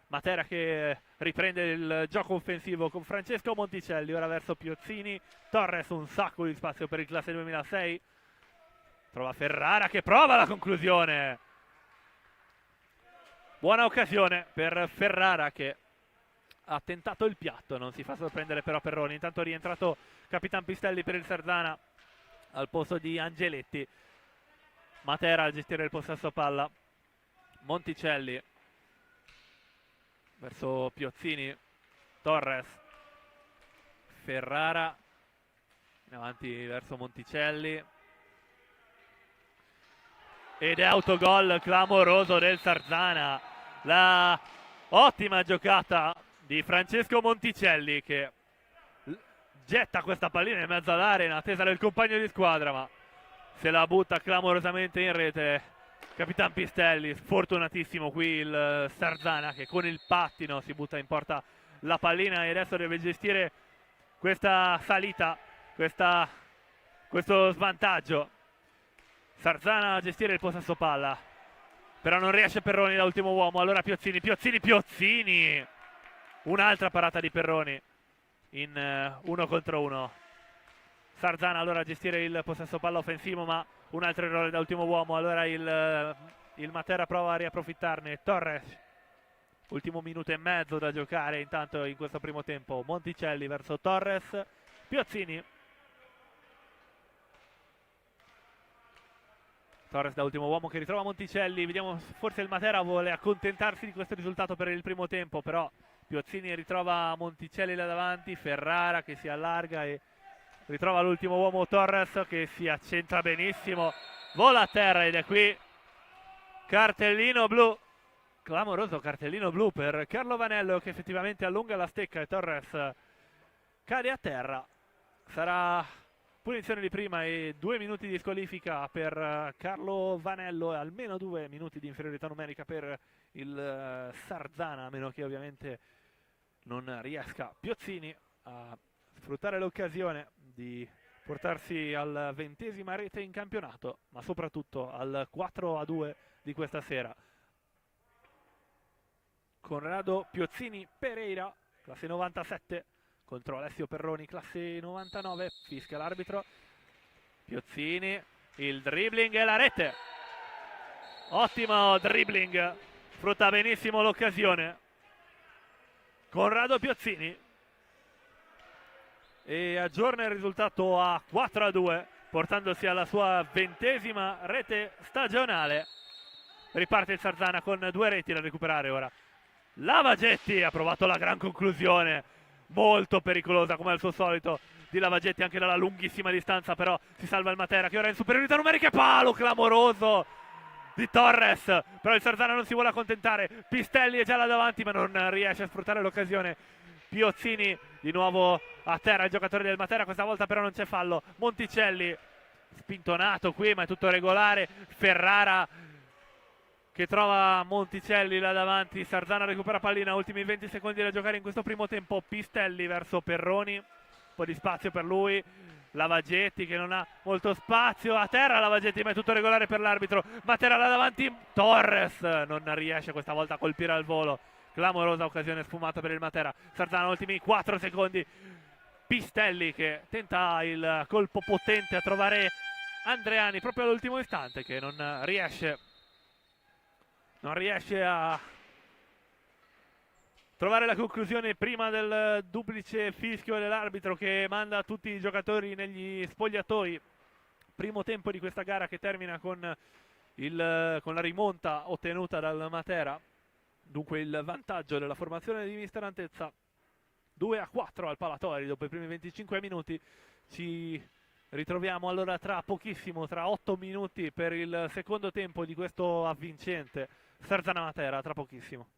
Matera che riprende il gioco offensivo con Francesco Monticelli, ora verso Piozzini. Torres, un sacco di spazio per il classe 2006. Trova Ferrara che prova la conclusione. Buona occasione per Ferrara che ha tentato il piatto, non si fa sorprendere però Perroni. Intanto è rientrato Capitan Pistelli per il Sarzana al posto di Angeletti. Matera a gestire il possesso palla. Monticelli verso Piozzini. Torres. Ferrara in avanti verso Monticelli. Ed è autogol clamoroso del Sarzana. La ottima giocata di Francesco Monticelli che getta questa pallina in mezzo all'area in attesa del compagno di squadra, ma se la butta clamorosamente in rete Capitan Pistelli. Sfortunatissimo qui il Sarzana che con il pattino si butta in porta la pallina e adesso deve gestire questa salita, questo svantaggio. Sarzana a gestire il possesso palla, però non riesce Perroni da ultimo uomo. Allora Piozzini, un'altra parata di Perroni in 1 contro 1. Sarzana allora a gestire il possesso palla offensivo, ma un altro errore da ultimo uomo. Allora il Matera prova a riapprofittarne. Torres, ultimo minuto e mezzo da giocare intanto in questo primo tempo. Monticelli verso Torres. Piozzini. Torres da ultimo uomo che ritrova Monticelli. Vediamo, forse il Matera vuole accontentarsi di questo risultato per il primo tempo, però Piozzini ritrova Monticelli là davanti. Ferrara che si allarga e ritrova l'ultimo uomo Torres che si accentra benissimo, vola a terra ed è qui cartellino blu, clamoroso cartellino blu per Carlo Vanello che effettivamente allunga la stecca e Torres cade a terra. Sarà punizione di prima e 2 minuti di squalifica per Carlo Vanello e almeno 2 minuti di inferiorità numerica per il Sarzana, a meno che ovviamente non riesca Piozzini a sfruttare l'occasione di portarsi al 20ª rete in campionato, ma soprattutto al 4-2 di questa sera. Conrado Piozzini Pereira, classe 97, contro Alessio Perroni, classe 99, fischia l'arbitro. Piozzini, il dribbling e la rete. Ottimo dribbling, sfrutta benissimo l'occasione Conrado Piozzini e aggiorna il risultato a 4-2, portandosi alla sua 20ª rete stagionale. Riparte il Sarzana con 2 reti da recuperare ora. Lavagetti ha provato la gran conclusione, molto pericolosa come al suo solito di Lavagetti anche dalla lunghissima distanza, però si salva il Matera che ora è in superiorità numerica. Palo clamoroso di Torres, però il Sarzana non si vuole accontentare. Pistelli è già là davanti ma non riesce a sfruttare l'occasione. Piozzini di nuovo a terra, il giocatore del Matera, questa volta però non c'è fallo. Monticelli spintonato qui ma è tutto regolare. Ferrara che trova Monticelli là davanti. Sarzana recupera pallina, ultimi 20 secondi da giocare in questo primo tempo. Pistelli verso Perroni, un po' di spazio per lui. Lavagetti che non ha molto spazio, a terra Lavagetti ma è tutto regolare per l'arbitro. Matera là davanti, Torres non riesce questa volta a colpire al volo. Clamorosa occasione sfumata per il Matera. Sarzana ultimi 4 secondi. Pistelli che tenta il colpo potente a trovare Andreani proprio all'ultimo istante, che non riesce a trovare la conclusione prima del duplice fischio dell'arbitro che manda tutti i giocatori negli spogliatoi. Primo tempo di questa gara che termina con la rimonta ottenuta dal Matera. Dunque il vantaggio della formazione di mister Antezza, 2-4 al Palatori dopo i primi 25 minuti. Ci ritroviamo allora tra pochissimo, tra 8 minuti per il secondo tempo di questo avvincente Sarzana Matera, tra pochissimo.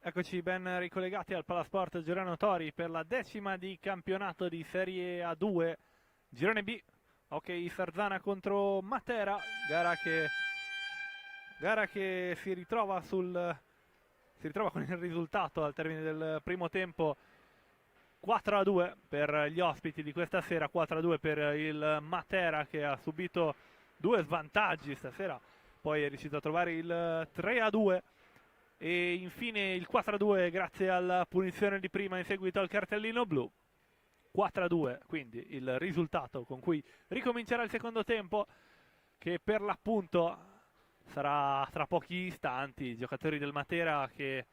Eccoci ben ricollegati al Palasport Giuliano Tori per la 10ª di campionato di Serie A2, Girone B. Ok, Sarzana contro Matera, gara che si ritrova con il risultato al termine del primo tempo 4-2 per gli ospiti di questa sera, 4-2 per il Matera che ha subito 2 svantaggi stasera, poi è riuscito a trovare il 3-2 e infine il 4-2 grazie alla punizione di prima in seguito al cartellino blu. 4-2 quindi il risultato con cui ricomincerà il secondo tempo, che per l'appunto sarà tra pochi istanti. I giocatori del Matera che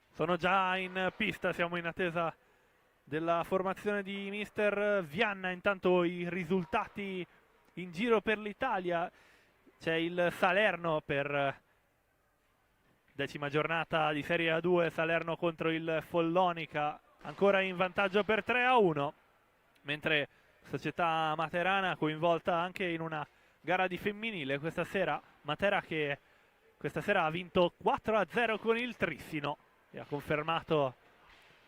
sono già in pista, siamo in attesa della formazione di mister Vianna. Intanto i risultati in giro per l'Italia: c'è il Salerno per 10ª giornata di Serie A2, Salerno contro il Follonica, ancora in vantaggio per 3-1, mentre società materana coinvolta anche in una gara di femminile questa sera. Matera che questa sera ha vinto 4-0 con il Trissino e ha confermato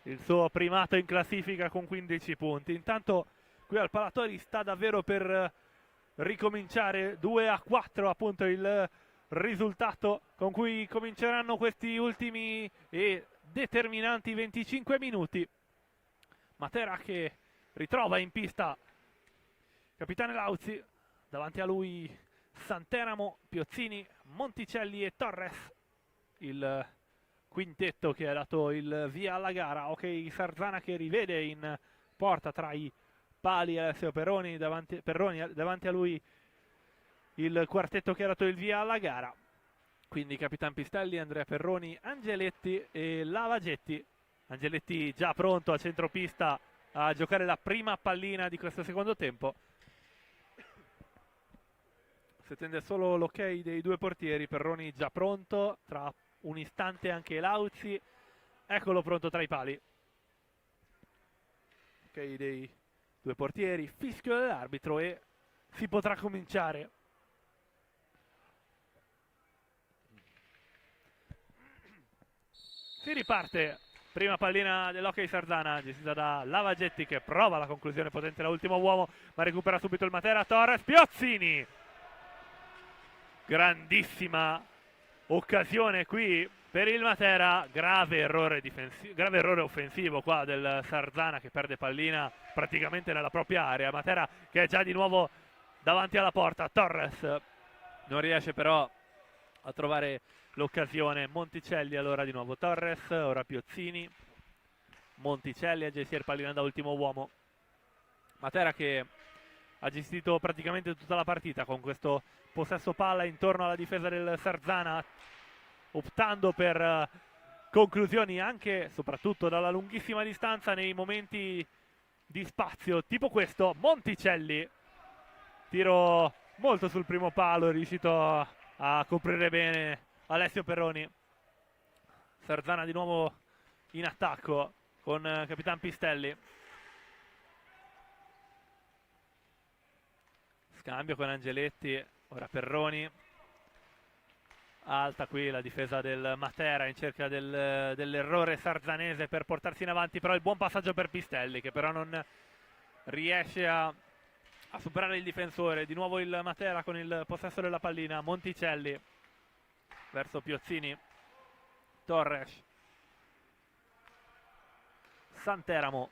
il suo primato in classifica con 15 punti. Intanto qui al Palatori sta davvero per ricominciare, 2-4 appunto il risultato con cui cominceranno questi ultimi e determinanti 25 minuti. Matera che ritrova in pista capitano Lauzi, davanti a lui Santeramo, Piozzini, Monticelli e Torres, il quintetto che ha dato il via alla gara. Ok, Sarzana che rivede in porta tra i pali Alessio Perroni, davanti a lui il quartetto che ha dato il via alla gara, quindi Capitan Pistelli, Andrea Perroni, Angeletti e Lavagetti. Angeletti già pronto a centropista a giocare la prima pallina di questo secondo tempo. Si attende solo l'ok dei due portieri. Perroni già pronto, tra un istante anche Lauzi, eccolo pronto tra i pali. Ok dei due portieri, fischio dell'arbitro e si potrà cominciare. Si riparte, prima pallina dell'Hockey Sarzana gestita da Lavagetti che prova la conclusione potente da ultimo uomo, ma recupera subito il Matera. Torres, Piozzini, grandissima occasione qui per il Matera, grave errore offensivo qua del Sarzana che perde pallina praticamente nella propria area. Matera che è già di nuovo davanti alla porta, Torres non riesce però a trovare l'occasione. Monticelli allora di nuovo Torres, ora Piozzini, Monticelli a gestire pallina da ultimo uomo. Matera che ha gestito praticamente tutta la partita con questo possesso palla intorno alla difesa del Sarzana, optando per conclusioni anche soprattutto dalla lunghissima distanza nei momenti di spazio tipo questo. Monticelli, tiro molto sul primo palo, è riuscito a coprire bene Alessio Perroni. Sarzana di nuovo in attacco con Capitan Pistelli. Scambio con Angeletti, ora Perroni. Alta qui la difesa del Matera in cerca dell'errore sarzanese per portarsi in avanti, però il buon passaggio per Pistelli che però non riesce a superare il difensore. Di nuovo il Matera con il possesso della pallina. Monticelli verso Piozzini, Torres, Santeramo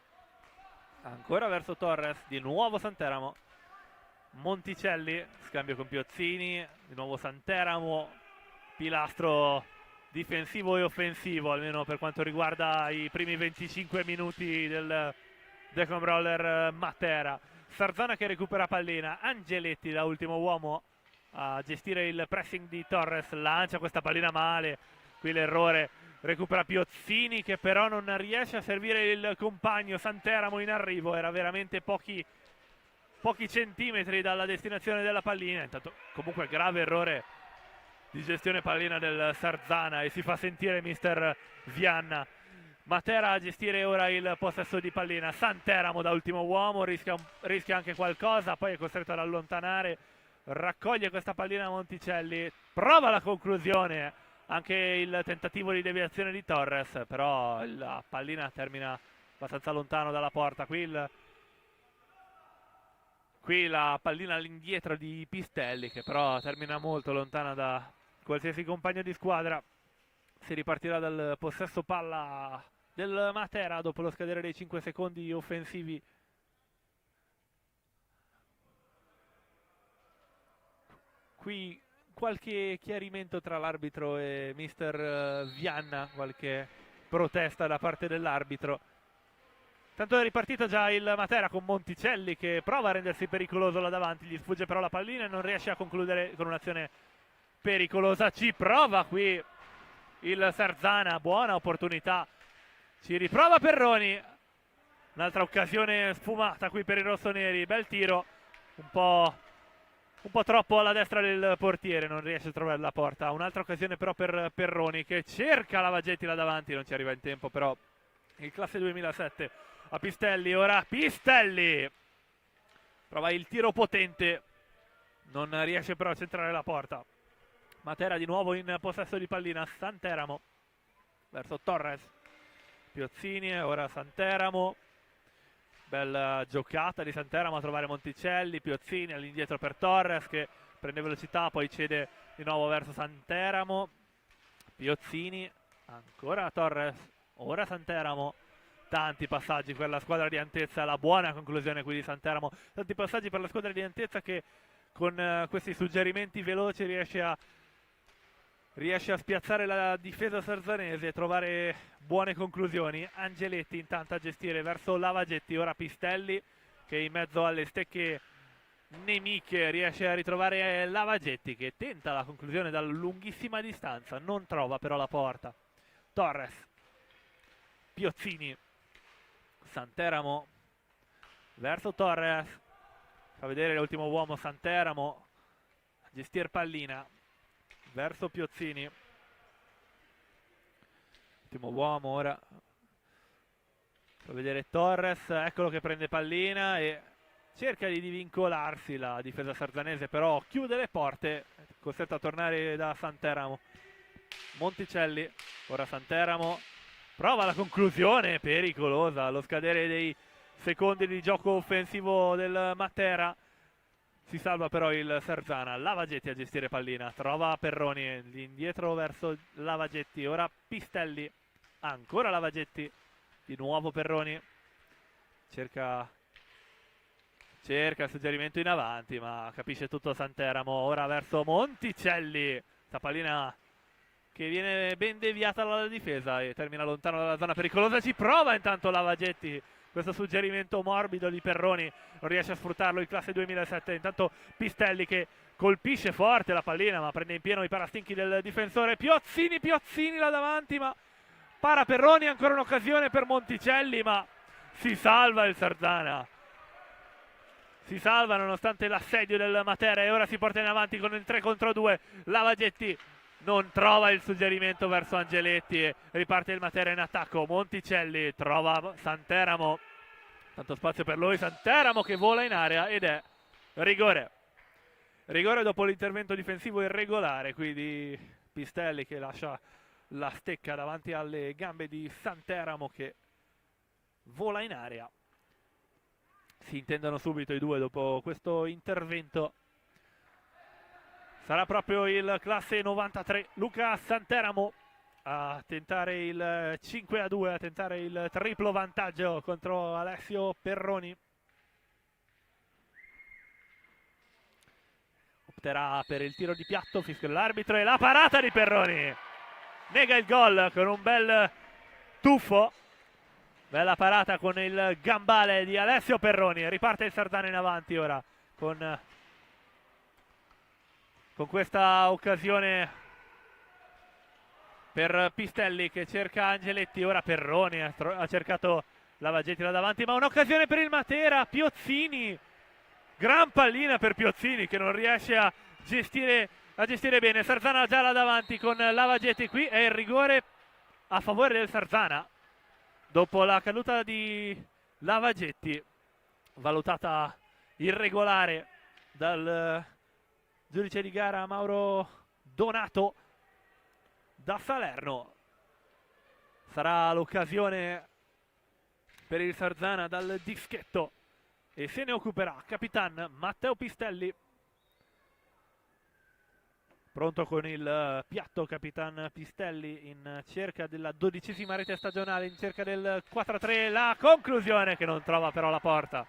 ancora verso Torres, di nuovo Santeramo, Monticelli, scambio con Piozzini, di nuovo Santeramo, pilastro difensivo e offensivo almeno per quanto riguarda i primi 25 minuti del Decom Roller Matera. Sarzana che recupera pallina, Angeletti da ultimo uomo a gestire il pressing di Torres, lancia questa pallina male, qui l'errore, recupera Piozzini che però non riesce a servire il compagno. Santeramo in arrivo, era veramente pochi centimetri dalla destinazione della pallina. Intanto comunque grave errore di gestione pallina del Sarzana e si fa sentire mister Vianna. Matera a gestire ora il possesso di pallina, Santeramo da ultimo uomo, rischia anche qualcosa, poi è costretto ad allontanare, raccoglie questa pallina Monticelli, prova la conclusione anche il tentativo di deviazione di Torres, però la pallina termina abbastanza lontano dalla porta. Qui la pallina all'indietro di Pistelli, che però termina molto lontana da qualsiasi compagno di squadra. Si ripartirà dal possesso palla del Matera dopo lo scadere dei 5 secondi offensivi. Qui qualche chiarimento tra l'arbitro e mister Vianna, qualche protesta da parte dell'arbitro. Tanto è ripartito già il Matera con Monticelli che prova a rendersi pericoloso là davanti, gli sfugge però la pallina e non riesce a concludere con un'azione pericolosa. Ci prova qui il Sarzana, buona opportunità, ci riprova Perroni, un'altra occasione sfumata qui per i rossoneri, bel tiro, un po' troppo alla destra del portiere, non riesce a trovare la porta. Un'altra occasione però per Perroni che cerca Lavagetti là davanti, non ci arriva in tempo però il classe 2007 a Pistelli. Ora Pistelli prova il tiro potente, non riesce però a centrare la porta. Matera di nuovo in possesso di pallina, Santeramo verso Torres, Piozzini e ora Santeramo. Bella giocata di Santeramo a trovare Monticelli, Piozzini all'indietro per Torres che prende velocità, poi cede di nuovo verso Santeramo. Piozzini, ancora Torres, ora Santeramo. Tanti passaggi per la squadra di Antezza, la buona conclusione qui di Santeramo. Tanti passaggi per la squadra di Antezza che con questi suggerimenti veloci riesce a spiazzare la difesa sarzanese e trovare buone conclusioni. Angeletti intanto a gestire verso Lavagetti, ora Pistelli che in mezzo alle stecche nemiche riesce a ritrovare Lavagetti che tenta la conclusione da lunghissima distanza, non trova però la porta. Torres, Piozzini, Santeramo verso Torres, fa vedere l'ultimo uomo Santeramo a gestire pallina verso Piozzini, ultimo uomo ora, fa vedere Torres, eccolo che prende pallina e cerca di divincolarsi la difesa sarzanese, però chiude le porte, costretto a tornare da Santeramo. Monticelli, ora Santeramo, prova la conclusione, pericolosa, allo scadere dei secondi di gioco offensivo del Matera. Si salva però il Sarzana, Lavagetti a gestire pallina, trova Perroni, indietro verso Lavagetti, ora Pistelli, ancora Lavagetti, di nuovo Perroni, cerca il suggerimento in avanti ma capisce tutto Santeramo, ora verso Monticelli, sta pallina che viene ben deviata dalla difesa e termina lontano dalla zona pericolosa. Ci prova intanto Lavagetti, questo suggerimento morbido di Perroni non riesce a sfruttarlo il classe 2007. Intanto Pistelli che colpisce forte la pallina ma prende in pieno i parastinchi del difensore. Piozzini là davanti ma para Perroni, ancora un'occasione per Monticelli ma si salva il Sarzana, si salva nonostante l'assedio del Matera e ora si porta in avanti con il 3 contro 2. Lavagetti non trova il suggerimento verso Angeletti e riparte il Matera in attacco. Monticelli trova Santeramo, tanto spazio per lui, Santeramo che vola in area ed è rigore dopo l'intervento difensivo irregolare qui di Pistelli che lascia la stecca davanti alle gambe di Santeramo che vola in area. Si intendono subito i due dopo questo intervento. Sarà proprio il classe 93 Luca Santeramo a tentare il 5-2, a tentare il triplo vantaggio contro Alessio Perroni. Opterà per il tiro di piatto, fischia l'arbitro e la parata di Perroni. Nega il gol con un bel tuffo. Bella parata con il gambale di Alessio Perroni. Riparte il Sarzana in avanti ora con questa occasione per Pistelli che cerca Angeletti, ora Perroni ha cercato Lavagetti là davanti ma un'occasione per il Matera. Piozzini, gran pallina per Piozzini che non riesce a gestire bene. Sarzana già là davanti con Lavagetti, qui è il rigore a favore del Sarzana dopo la caduta di Lavagetti, valutata irregolare dal giudice di gara Mauro Donato. da Salerno. Sarà l'occasione per il Sarzana dal dischetto e se ne occuperà Capitan Matteo Pistelli. Pronto con il piatto Capitan Pistelli in cerca della 12ª rete stagionale, in cerca del 4-3, la conclusione che non trova però la porta.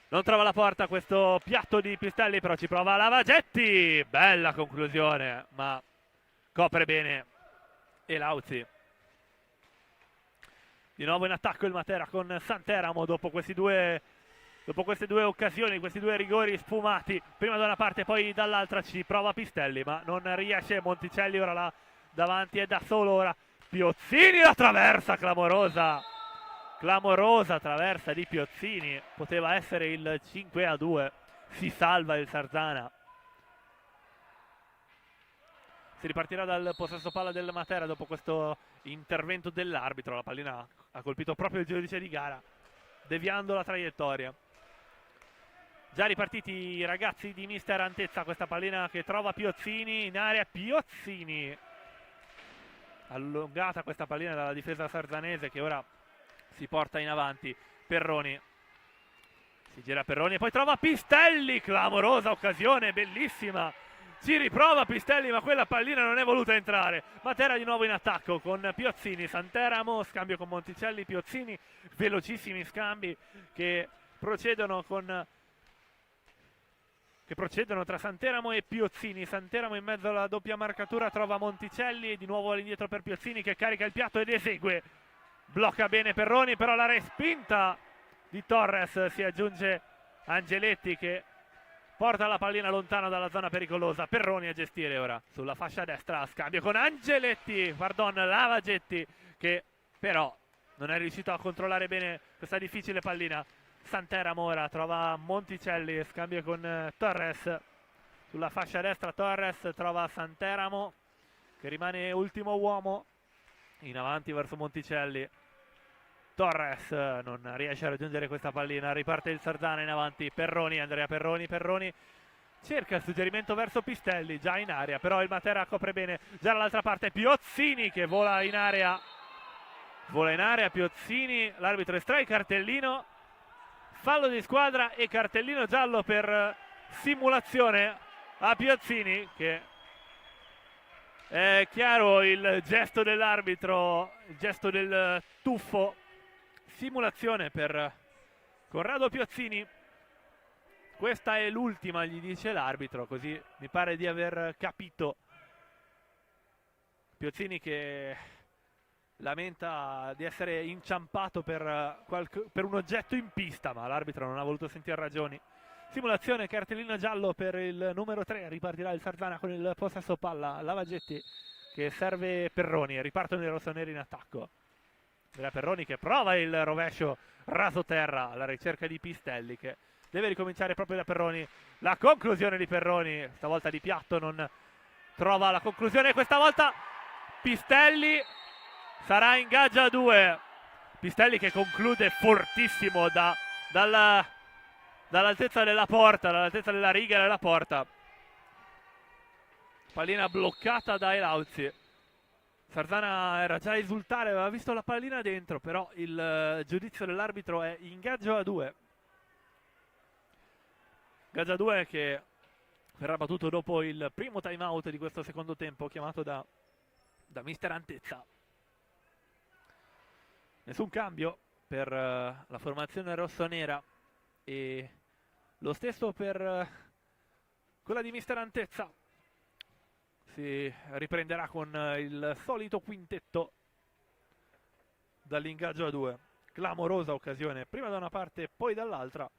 Non trova la porta questo piatto di Pistelli, però ci prova Lavagetti. Bella conclusione, ma copre bene Elauzi. Di nuovo in attacco il Matera con Santeramo dopo queste due occasioni, questi due rigori sfumati, prima da una parte poi dall'altra. Ci prova Pistelli ma non riesce. Monticelli ora là davanti è da solo ora. Piozzini, la traversa clamorosa traversa di Piozzini, poteva essere il 5-2. Si salva il Sarzana. Si ripartirà dal possesso palla del Matera dopo questo intervento dell'arbitro. La pallina ha colpito proprio il giudice di gara, deviando la traiettoria. Già ripartiti i ragazzi di mister Antezza. Questa pallina che trova Piozzini in area. Piozzini, allungata questa pallina dalla difesa sarzanese, che ora si porta in avanti. Perroni, si gira Perroni e poi trova Pistelli. Clamorosa occasione, bellissima. Ci riprova Pistelli ma quella pallina non è voluta entrare. Matera di nuovo in attacco con Piozzini, Santeramo, scambio con Monticelli, Piozzini, velocissimi scambi che procedono tra Santeramo e Piozzini. Santeramo in mezzo alla doppia marcatura trova Monticelli, di nuovo all'indietro per Piozzini che carica il piatto ed esegue. Blocca bene Perroni, però la respinta di Torres, si aggiunge Angeletti che porta la pallina lontano dalla zona pericolosa. Perroni a gestire ora sulla fascia destra, scambio con Lavagetti, che però non è riuscito a controllare bene questa difficile pallina. Santeramo ora trova Monticelli, scambio con Torres sulla fascia destra. Torres trova Santeramo che rimane ultimo uomo in avanti verso Monticelli. Torres non riesce a raggiungere questa pallina, riparte il Sarzana in avanti. Andrea Perroni cerca il suggerimento verso Pistelli, già in area, però il Matera copre bene. Già dall'altra parte Piozzini che vola in area Piozzini, l'arbitro estrae cartellino, fallo di squadra e cartellino giallo per simulazione a Piozzini, che è chiaro il gesto dell'arbitro, il gesto del tuffo. Simulazione per Corrado Piozzini. Questa è l'ultima, gli dice l'arbitro, così mi pare di aver capito. Piozzini che lamenta di essere inciampato per un oggetto in pista, ma l'arbitro non ha voluto sentire ragioni. Simulazione, cartellino giallo per il numero 3. Ripartirà il Sarzana con il possesso palla. Lavagetti che serve Perroni. Ripartono i rossoneri in attacco. Andrea Perroni che prova il rovescio raso terra alla ricerca di Pistelli, che deve ricominciare proprio da Perroni. La conclusione di Perroni, stavolta di piatto non trova la conclusione. Questa volta Pistelli sarà in gaggia 2. Pistelli che conclude fortissimo dall'altezza della porta, dall'altezza della riga della porta. Pallina bloccata da Elauzi. Sarzana era già a esultare, aveva visto la pallina dentro, però il giudizio dell'arbitro è ingaggio a 2. Ingaggio a 2 che verrà battuto dopo il primo time out di questo secondo tempo, chiamato da mister Antezza. Nessun cambio per la formazione rossonera e lo stesso per quella di mister Antezza. Si riprenderà con il solito quintetto dall'ingaggio a 2. Clamorosa occasione, prima da una parte e poi dall'altra.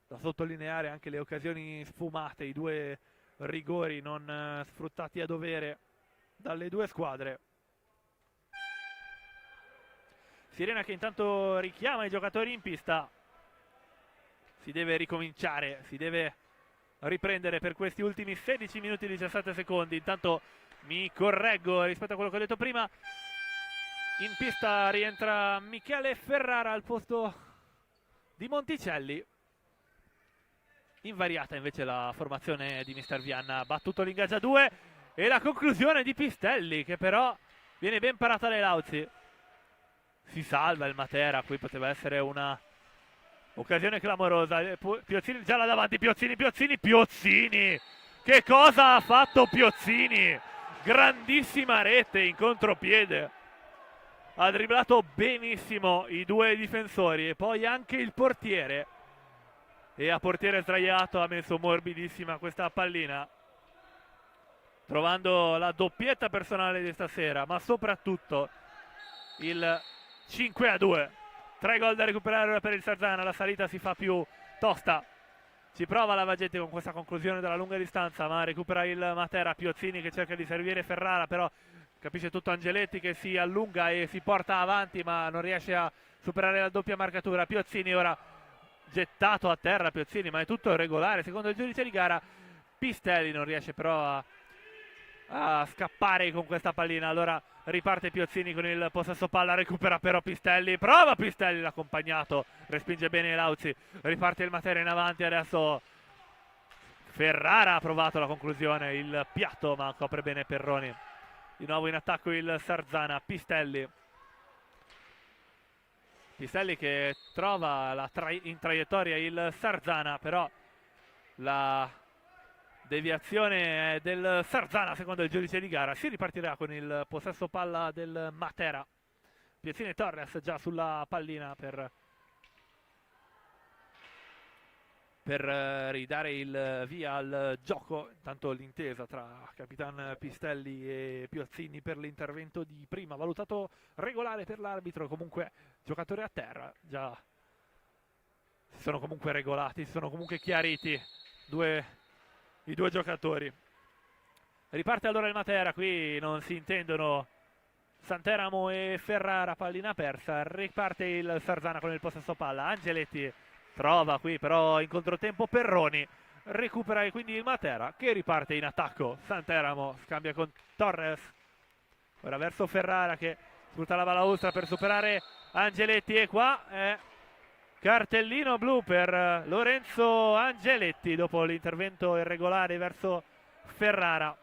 Da sottolineare anche le occasioni sfumate, i due rigori non sfruttati a dovere dalle due squadre. Sirena che intanto richiama i giocatori in pista. Si deve ricominciare, si deve riprendere per questi ultimi 16 minuti e 17 secondi. Intanto mi correggo rispetto a quello che ho detto prima. In pista rientra Michele Ferrara al posto di Monticelli. Invariata invece la formazione di mister Vianna. Battuto l'ingaggio a 2. E la conclusione di Pistelli, che però viene ben parata dai Lauzi. Si salva il Matera, qui poteva essere una occasione clamorosa. Piozzini già là davanti, Piozzini. Che cosa ha fatto Piozzini? Grandissima rete in contropiede. Ha dribblato benissimo i due difensori e poi anche il portiere. E a portiere sdraiato ha messo morbidissima questa pallina, trovando la doppietta personale di stasera, ma soprattutto il 5-2. 3 gol da recuperare per il Sarzana, la salita si fa più tosta. Ci prova Lavagetti con questa conclusione dalla lunga distanza, ma recupera il Matera. Piozzini che cerca di servire Ferrara, però capisce tutto Angeletti che si allunga e si porta avanti, ma non riesce a superare la doppia marcatura. Piozzini ora gettato a terra, Piozzini, ma è tutto regolare secondo il giudice di gara. Pistelli non riesce però a scappare con questa pallina, allora riparte Piozzini con il possesso palla, recupera però Pistelli, prova Pistelli, l'accompagnato, respinge bene Lauzi, riparte il Matera in avanti, adesso Ferrara ha provato la conclusione, il piatto, ma copre bene Perroni. Di nuovo in attacco il Sarzana. Pistelli che trova in traiettoria il Sarzana, però la deviazione è del Sarzana secondo il giudice di gara. Si ripartirà con il possesso palla del Matera. Piozzini e Torres già sulla pallina per ridare il via al gioco. Intanto l'intesa tra Capitan Pistelli e Piozzini per l'intervento di prima, valutato regolare per l'arbitro. Comunque giocatore a terra, già si sono comunque regolati, si sono comunque chiariti i due giocatori. Riparte allora il Matera, qui non si intendono Santeramo e Ferrara, pallina persa. Riparte il Sarzana con il possesso palla. Angeletti trova qui però in controtempo Perroni, recupera quindi il Matera che riparte in attacco. Santeramo scambia con Torres, ora verso Ferrara che sfrutta la balaustra per superare Angeletti, e qua è cartellino blu per Lorenzo Angeletti dopo l'intervento irregolare verso Ferrara,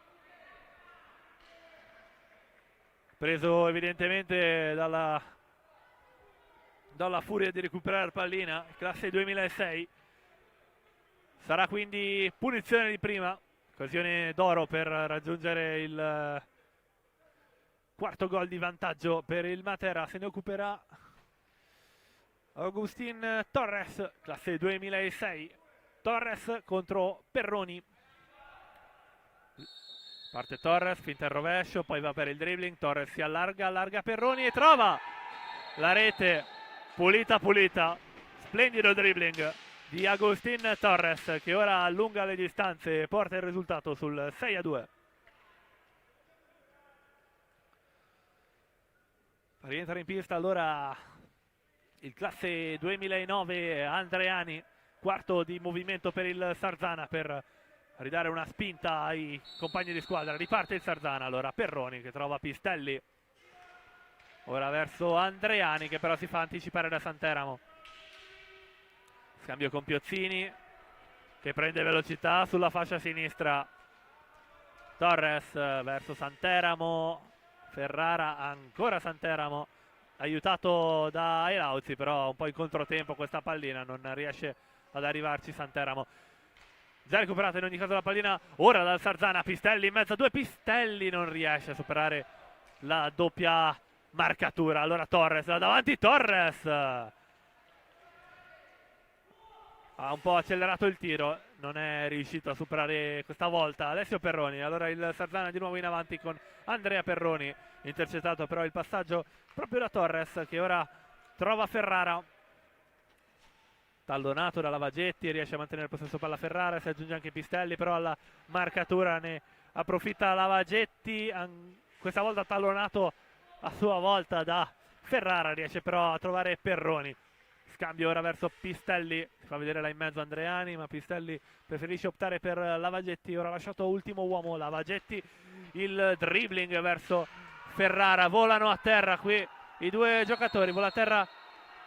preso evidentemente dalla furia di recuperare pallina. Classe 2006, sarà quindi punizione di prima, occasione d'oro per raggiungere il quarto gol di vantaggio per il Matera. Se ne occuperà Agustin Torres, classe 2006. Torres contro Perroni, parte Torres, finta il rovescio, poi va per il dribbling. Torres si allarga Perroni e trova la rete pulita, splendido dribbling di Agustin Torres che ora allunga le distanze e porta il risultato sul 6-2. Rientra in pista allora il classe 2009 Andreani, quarto di movimento per il Sarzana per ridare una spinta ai compagni di squadra. Riparte il Sarzana, allora Perroni che trova Pistelli, ora verso Andreani che però si fa anticipare da Santeramo. Scambio con Piozzini che prende velocità sulla fascia sinistra. Torres verso Santeramo, Ferrara, ancora Santeramo, aiutato da Elauzi, però un po' in controtempo questa pallina, non riesce ad arrivarci Santeramo. Già recuperata in ogni caso la pallina ora dal Sarzana. Pistelli in mezzo a due, Pistelli non riesce a superare la doppia marcatura. Allora Torres là davanti, Torres ha un po' accelerato il tiro, non è riuscito a superare questa volta Alessio Perroni. Allora il Sarzana di nuovo in avanti con Andrea Perroni, intercettato però il passaggio proprio da Torres che ora trova Ferrara, tallonato da Lavagetti, riesce a mantenere il possesso palla Ferrara, si aggiunge anche Pistelli, però alla marcatura ne approfitta Lavagetti, questa volta tallonato a sua volta da Ferrara, riesce però a trovare Perroni. Scambio ora verso Pistelli, si fa vedere là in mezzo Andreani, ma Pistelli preferisce optare per Lavagetti, ora lasciato ultimo uomo Lavagetti, il dribbling verso Ferrara, volano a terra qui i due giocatori, vola a terra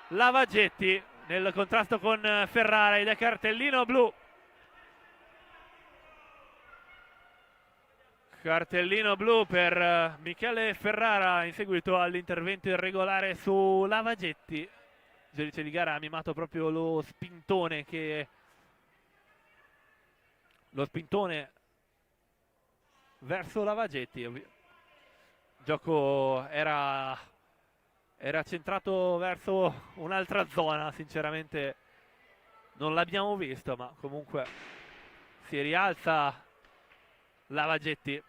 Lavagetti nel contrasto con Ferrara ed è cartellino blu. Cartellino blu per Michele Ferrara in seguito all'intervento irregolare su Lavagetti. Il giudice di gara ha mimato proprio lo spintone verso Lavagetti. Il gioco era centrato verso un'altra zona, sinceramente non l'abbiamo visto, ma comunque si rialza Lavagetti.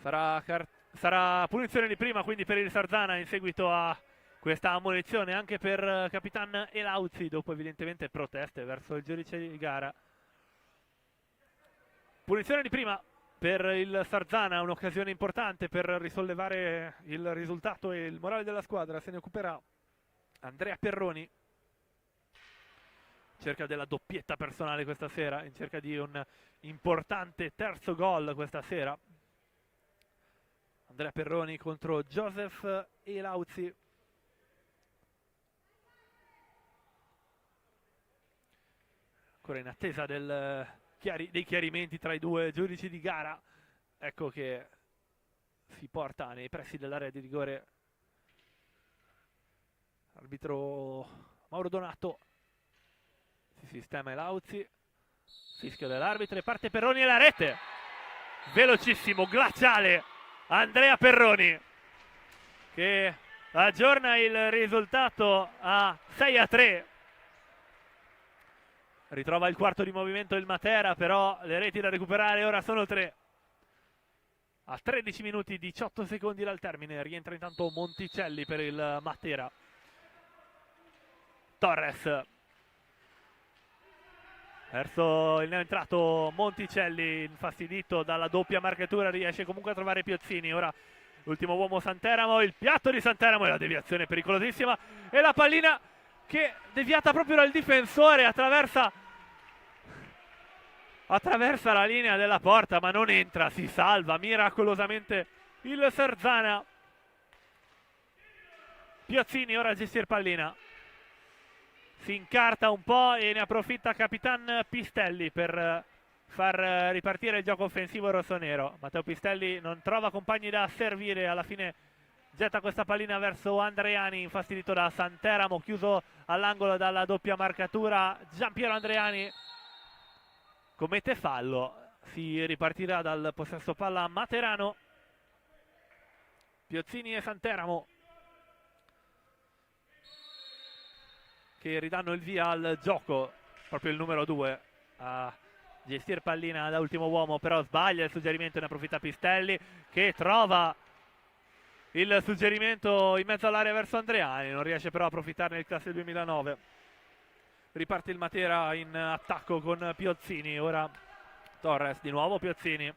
Sarà punizione di prima quindi per il Sarzana in seguito a questa ammonizione anche per Capitan Elauzzi, dopo evidentemente proteste verso il giudice di gara. Punizione di prima per il Sarzana, un'occasione importante per risollevare il risultato e il morale della squadra. Se ne occuperà Andrea Perroni, in cerca della doppietta personale questa sera, in cerca di un importante terzo gol questa sera. Andrea Perroni contro Joseph Elauzzi. Ancora in attesa dei chiarimenti tra i due giudici di gara. Ecco che si porta nei pressi dell'area di rigore arbitro Mauro Donato. Si sistema Elauzzi, fischio dell'arbitro e parte Perroni e la rete. Velocissimo, glaciale Andrea Perroni che aggiorna il risultato a 6-3. Ritrova il quarto di movimento il Matera, però le reti da recuperare ora sono 3. A 13 minuti 18 secondi dal termine rientra intanto Monticelli per il Matera. Torres verso il neoentrato Monticelli, infastidito dalla doppia marcatura, riesce comunque a trovare Piozzini. Ora l'ultimo uomo Santeramo, il piatto di Santeramo e la deviazione pericolosissima e la pallina che deviata proprio dal difensore attraversa la linea della porta, ma non entra, si salva miracolosamente il Sarzana. Piozzini ora a gestire pallina, si incarta un po' e ne approfitta Capitan Pistelli per far ripartire il gioco offensivo rossonero. Matteo Pistelli non trova compagni da servire, alla fine getta questa pallina verso Andreani, infastidito da Santeramo, chiuso all'angolo dalla doppia marcatura. Giampiero Andreani commette fallo, si ripartirà dal possesso palla materano. Piozzini e Santeramo che ridanno il via al gioco, proprio il numero 2 a gestire pallina da ultimo uomo, però sbaglia il suggerimento, ne approfitta Pistelli che trova il suggerimento in mezzo all'area verso Andreani, non riesce però a approfittarne il classe 2009. Riparte il Matera in attacco con Piozzini, ora Torres, di nuovo Piozzini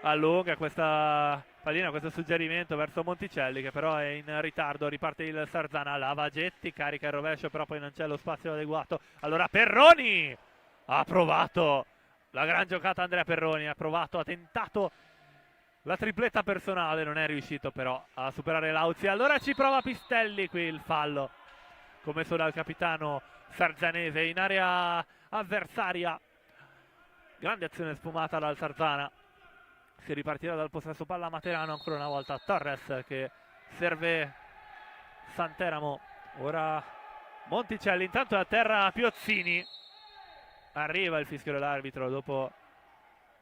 allunga questa pallina, questo suggerimento verso Monticelli che però è in ritardo. Riparte il Sarzana, Lavagetti carica il rovescio, però poi non c'è lo spazio adeguato. Allora Perroni ha provato la gran giocata, Andrea Perroni ha provato, ha tentato la tripletta personale, non è riuscito però a superare Lauzzi. Allora ci prova Pistelli, qui il fallo commesso dal capitano sarzanese in area avversaria. Grande azione sfumata dal Sarzana. Si ripartirà dal possesso palla materano, ancora una volta Torres che serve Santeramo. Ora Monticelli, intanto è a terra Piozzini. Arriva il fischio dell'arbitro dopo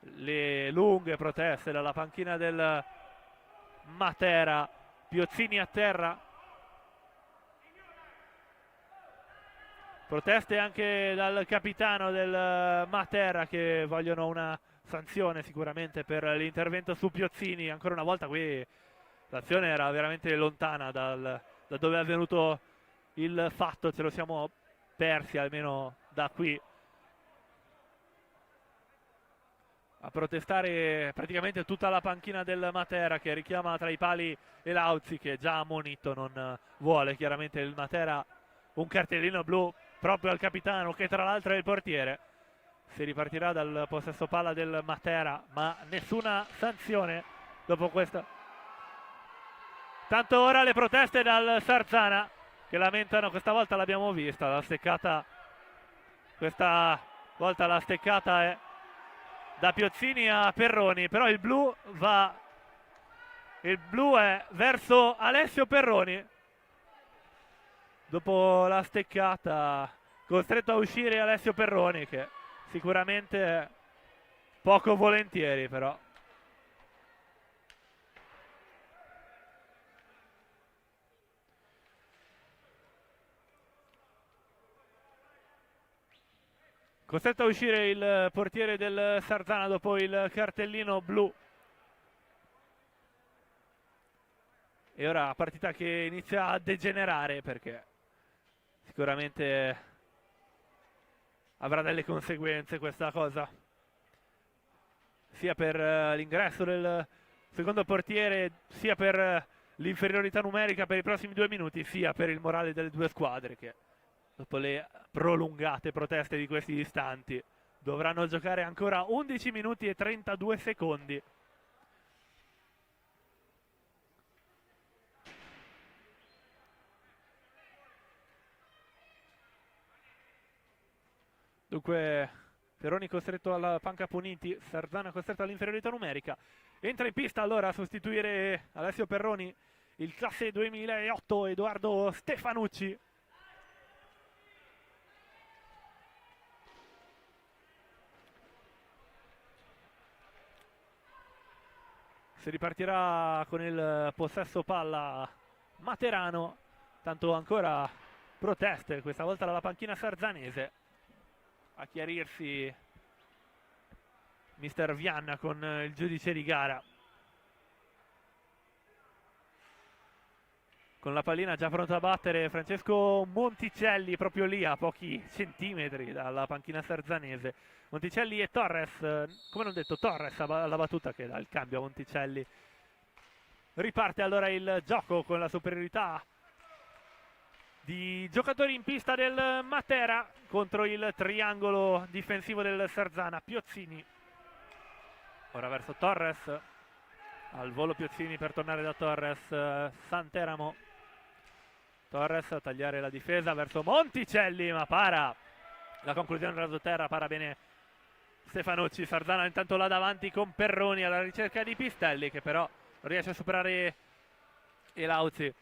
le lunghe proteste dalla panchina del Matera. Piozzini a terra. Proteste anche dal capitano del Matera che vogliono una sanzione sicuramente per l'intervento su Piozzini. Ancora una volta qui l'azione era veramente lontana da dove è avvenuto il fatto, ce lo siamo persi almeno da qui. A protestare praticamente tutta la panchina del Matera che richiama tra i pali Elauzzi che già ammonito non vuole chiaramente il Matera un cartellino blu proprio al capitano che tra l'altro è il portiere. Si ripartirà dal possesso palla del Matera, ma nessuna sanzione dopo questo. Tanto ora le proteste dal Sarzana che lamentano, questa volta l'abbiamo vista, l'ha seccata questa Volta la steccata è da Piozzini a Perroni, però il blu è verso Alessio Perroni. Dopo la steccata costretto a uscire Alessio Perroni, che sicuramente poco volentieri però. Costretto a uscire il portiere del Sarzana dopo il cartellino blu. E ora partita che inizia a degenerare, perché sicuramente avrà delle conseguenze questa cosa, sia per l'ingresso del secondo portiere, sia per l'inferiorità numerica per i prossimi 2 minuti, sia per il morale delle due squadre, che dopo le prolungate proteste di questi istanti dovranno giocare ancora 11 minuti e 32 secondi. Dunque Perroni costretto alla panca puniti, Sarzana costretto all'inferiorità numerica. Entra in pista allora a sostituire Alessio Perroni il classe 2008 Edoardo Stefanucci. Si ripartirà con il possesso palla Materano, tanto ancora proteste, questa volta dalla panchina sarzanese. A chiarirsi mister Vianna con il giudice di gara. Con la pallina già pronto a battere Francesco Monticelli, proprio lì a pochi centimetri dalla panchina sarzanese. Monticelli e Torres, come non detto, Torres alla battuta che dà il cambio a Monticelli. Riparte allora il gioco con la superiorità di giocatori in pista del Matera contro il triangolo difensivo del Sarzana. Piozzini ora verso Torres, al volo Piozzini per tornare da Torres. Santeramo, Torres a tagliare la difesa verso Monticelli, ma para la conclusione rasoterra, para bene Stefanucci. Sarzana intanto là davanti con Perroni alla ricerca di Pistelli, che però non riesce a superare Elauzi.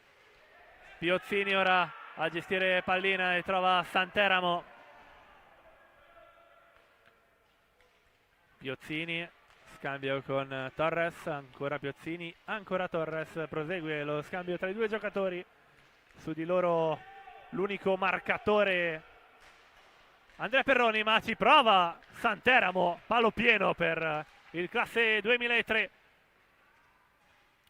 Piozzini ora a gestire pallina e trova Santeramo. Piozzini, scambio con Torres, ancora Piozzini, ancora Torres, prosegue lo scambio tra i due giocatori. Su di loro l'unico marcatore Andrea Perroni, ma ci prova Santeramo, palo pieno per il classe 2003,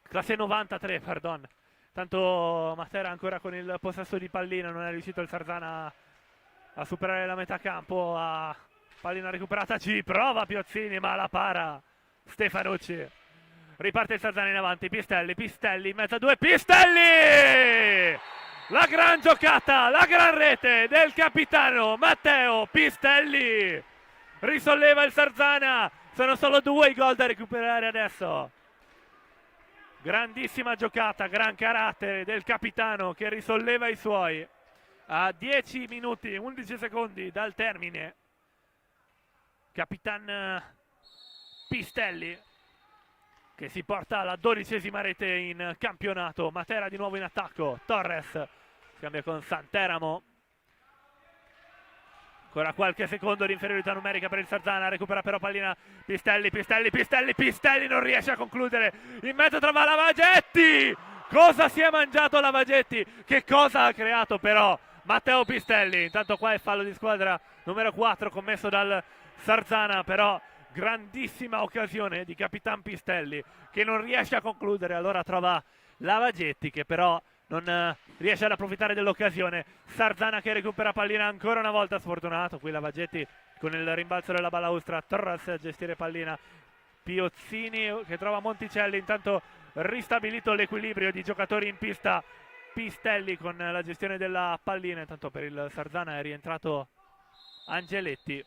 classe 93, pardon. Tanto Matera ancora con il possesso di pallina, non è riuscito il Sarzana a superare la metà campo. A pallina recuperata ci prova Piozzini, ma la para Stefanucci. Riparte il Sarzana in avanti, Pistelli in mezzo a due, Pistelli! La gran giocata, la gran rete del capitano Matteo Pistelli. Risolleva il Sarzana, sono solo 2 i gol da recuperare adesso. Grandissima giocata, gran carattere del capitano che risolleva i suoi. A 10 minuti e 11 secondi dal termine, Capitan Pistelli che si porta alla 12ª rete in campionato. Matera di nuovo in attacco, Torres scambia con Santeramo. Ancora qualche secondo di inferiorità numerica per il Sarzana, recupera però pallina Pistelli non riesce a concludere, in mezzo trova Lavagetti. Cosa si è mangiato Lavagetti? Che cosa ha creato però Matteo Pistelli? Intanto qua è fallo di squadra numero 4 commesso dal Sarzana, però grandissima occasione di Capitan Pistelli che non riesce a concludere, allora trova Lavagetti che però non riesce ad approfittare dell'occasione. Sarzana che recupera pallina ancora una volta, sfortunato qui Lavagetti con il rimbalzo della balaustra. Torres a gestire pallina, Piozzini che trova Monticelli. Intanto ristabilito l'equilibrio di giocatori in pista, Pistelli con la gestione della pallina. Intanto per il Sarzana è rientrato Angeletti.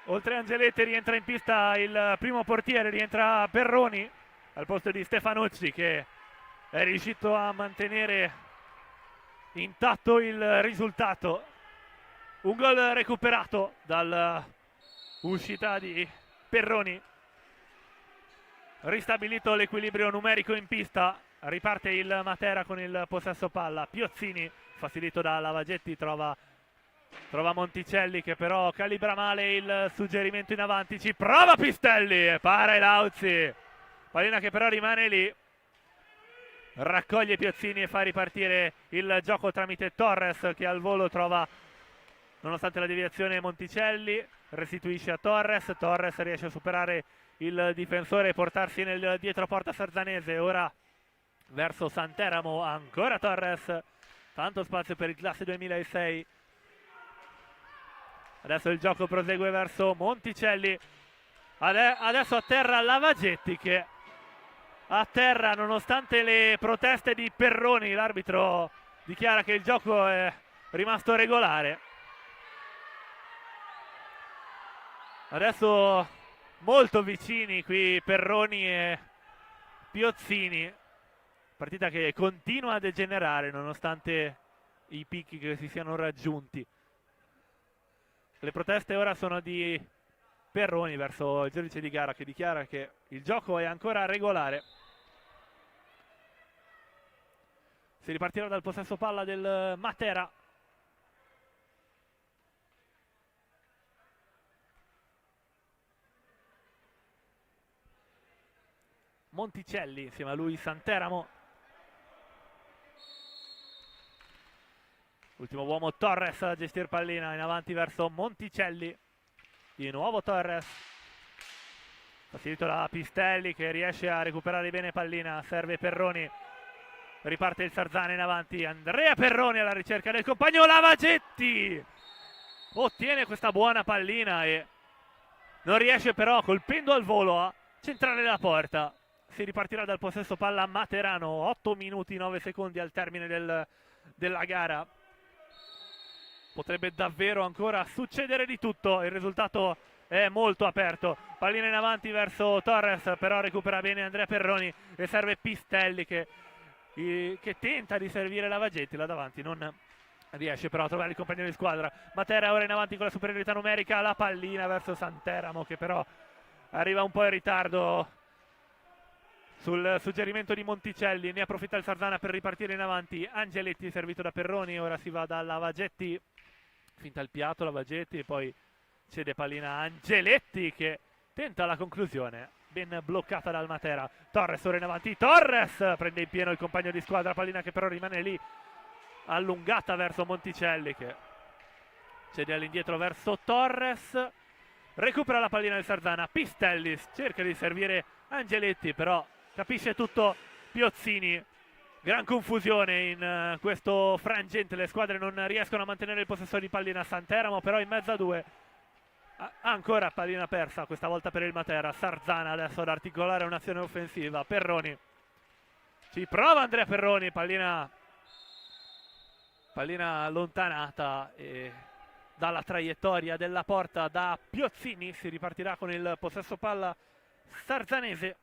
Oltre a Angeletti rientra in pista il primo portiere, rientra Perroni al posto di Stefanucci che è riuscito a mantenere intatto il risultato. Un gol recuperato dall'uscita di Perroni. Ristabilito l'equilibrio numerico in pista, riparte il Matera con il possesso palla. Piozzini, fastidito da Lavagetti, trova Monticelli che però calibra male il suggerimento in avanti. Ci prova Pistelli e para Lauzzi. Pallina che però rimane lì. Raccoglie Piozzini e fa ripartire il gioco tramite Torres, che al volo trova, nonostante la deviazione, Monticelli. Restituisce a Torres. Torres riesce a superare il difensore e portarsi nel dietroporta sarzanese. Ora verso Santeramo, ancora Torres. Tanto spazio per il classe 2006. Adesso il gioco prosegue verso Monticelli. Adesso a terra Lavagetti, che a terra nonostante le proteste di Perroni. L'arbitro dichiara che il gioco è rimasto regolare. Adesso molto vicini qui Perroni e Piozzini. Partita che continua a degenerare nonostante i picchi che si siano raggiunti. Le proteste ora sono di Perroni verso il giudice di gara, che dichiara che il gioco è ancora regolare. Si ripartirà dal possesso palla del Matera. Monticelli, insieme a lui Santeramo. Ultimo uomo Torres a gestire pallina in avanti verso Monticelli. Di nuovo Torres. Facilito da Pistelli, che riesce a recuperare bene pallina. Serve Perroni. Riparte il Sarzana in avanti. Andrea Perroni alla ricerca del compagno. Lavagetti ottiene questa buona pallina e non riesce però, colpendo al volo, a centrare la porta. Si ripartirà dal possesso palla Materano. 8 minuti 9 secondi al termine della gara. Potrebbe davvero ancora succedere di tutto. Il risultato è molto aperto. Pallina in avanti verso Torres, però recupera bene Andrea Perroni e serve Pistelli che tenta di servire Lavagetti là davanti. Non riesce però a trovare il compagno di squadra. Matera ora in avanti con la superiorità numerica. La pallina verso Santeramo, che però arriva un po' in ritardo sul suggerimento di Monticelli. Ne approfitta il Sarzana per ripartire in avanti. Angeletti servito da Perroni. Ora si va da Lavagetti. Finta il piatto Lavagetti e poi cede pallina a Angeletti, che tenta la conclusione, ben bloccata dal Matera. Torres ora in avanti. Torres prende in pieno il compagno di squadra. Pallina che però rimane lì, allungata verso Monticelli, che cede all'indietro verso Torres. Recupera la pallina del Sarzana. Pistelli cerca di servire Angeletti, però capisce tutto Piozzini. Gran confusione in questo frangente, le squadre non riescono a mantenere il possesso di pallina. Santeramo però in mezzo a due. Ancora pallina persa, questa volta per il Matera. Sarzana adesso ad articolare un'azione offensiva. Perroni. Ci prova Andrea Perroni, pallina allontanata e dalla traiettoria della porta da Piozzini. Si ripartirà con il possesso palla sarzanese.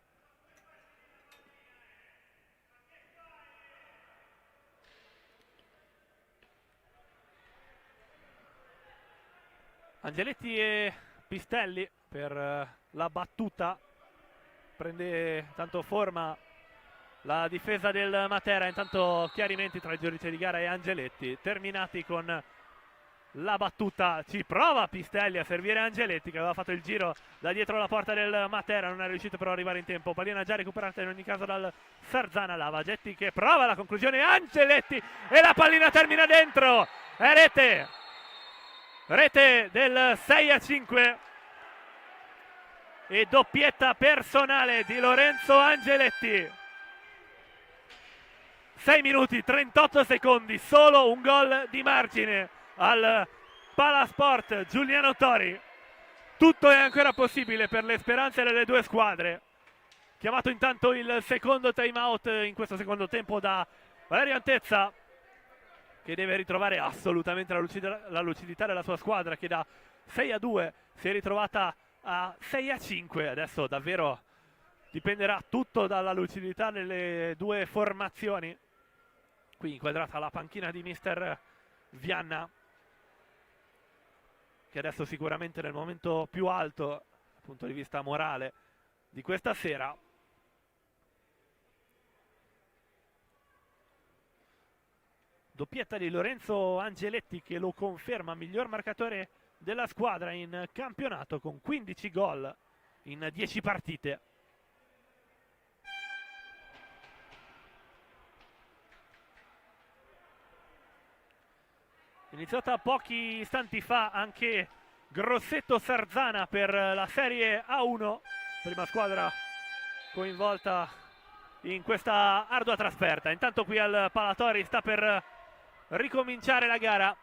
Angeletti e Pistelli per la battuta. Prende tanto forma la difesa del Matera. Intanto chiarimenti tra il giudice di gara e Angeletti, terminati con la battuta. Ci prova Pistelli a servire Angeletti, che aveva fatto il giro da dietro la porta del Matera, non è riuscito però ad arrivare in tempo. Pallina già recuperata in ogni caso dal Sarzana. Lavagetti che prova la conclusione. Angeletti e la pallina termina dentro. È rete del 6-5 e doppietta personale di Lorenzo Angeletti. 6 minuti 38 secondi, solo un gol di margine al Palasport Giuliano Tori. Tutto è ancora possibile per le speranze delle due squadre. Chiamato intanto il secondo time out in questo secondo tempo da Valerio Antezza, che deve ritrovare assolutamente la lucidità della sua squadra, che da 6-2 si è ritrovata a 6-5. Adesso davvero dipenderà tutto dalla lucidità delle due formazioni. Qui inquadrata la panchina di mister Vianna, che adesso sicuramente nel momento più alto dal punto di vista morale di questa sera. Doppietta di Lorenzo Angeletti, che lo conferma miglior marcatore della squadra in campionato con 15 gol in 10 partite. Iniziata pochi istanti fa anche Grosseto Sarzana per la Serie A1, prima squadra coinvolta in questa ardua trasferta. Intanto qui al Palatori sta per ricominciare la gara.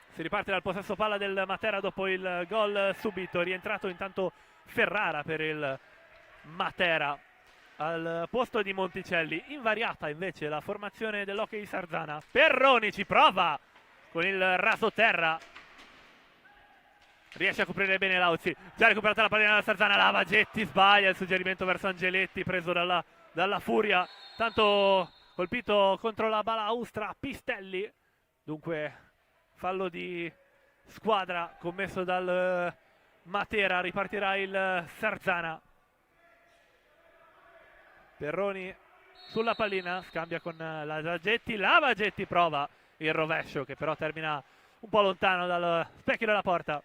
Si riparte dal possesso palla del Matera dopo il gol subito. Rientrato intanto Ferrara per il Matera al posto di Monticelli. Invariata invece la formazione dell'Hockey Sarzana. Perroni ci prova con il raso terra, riesce a coprire bene Lauzi. Già recuperata la pallina dalla Sarzana, Lavagetti sbaglia il suggerimento verso Angeletti, preso dalla furia, tanto colpito contro la balaustra Pistelli. Dunque fallo di squadra commesso dal Matera. Ripartirà il Sarzana. Perroni sulla pallina, scambia con Lavagetti prova il rovescio, che però termina un po' lontano dal specchio della porta.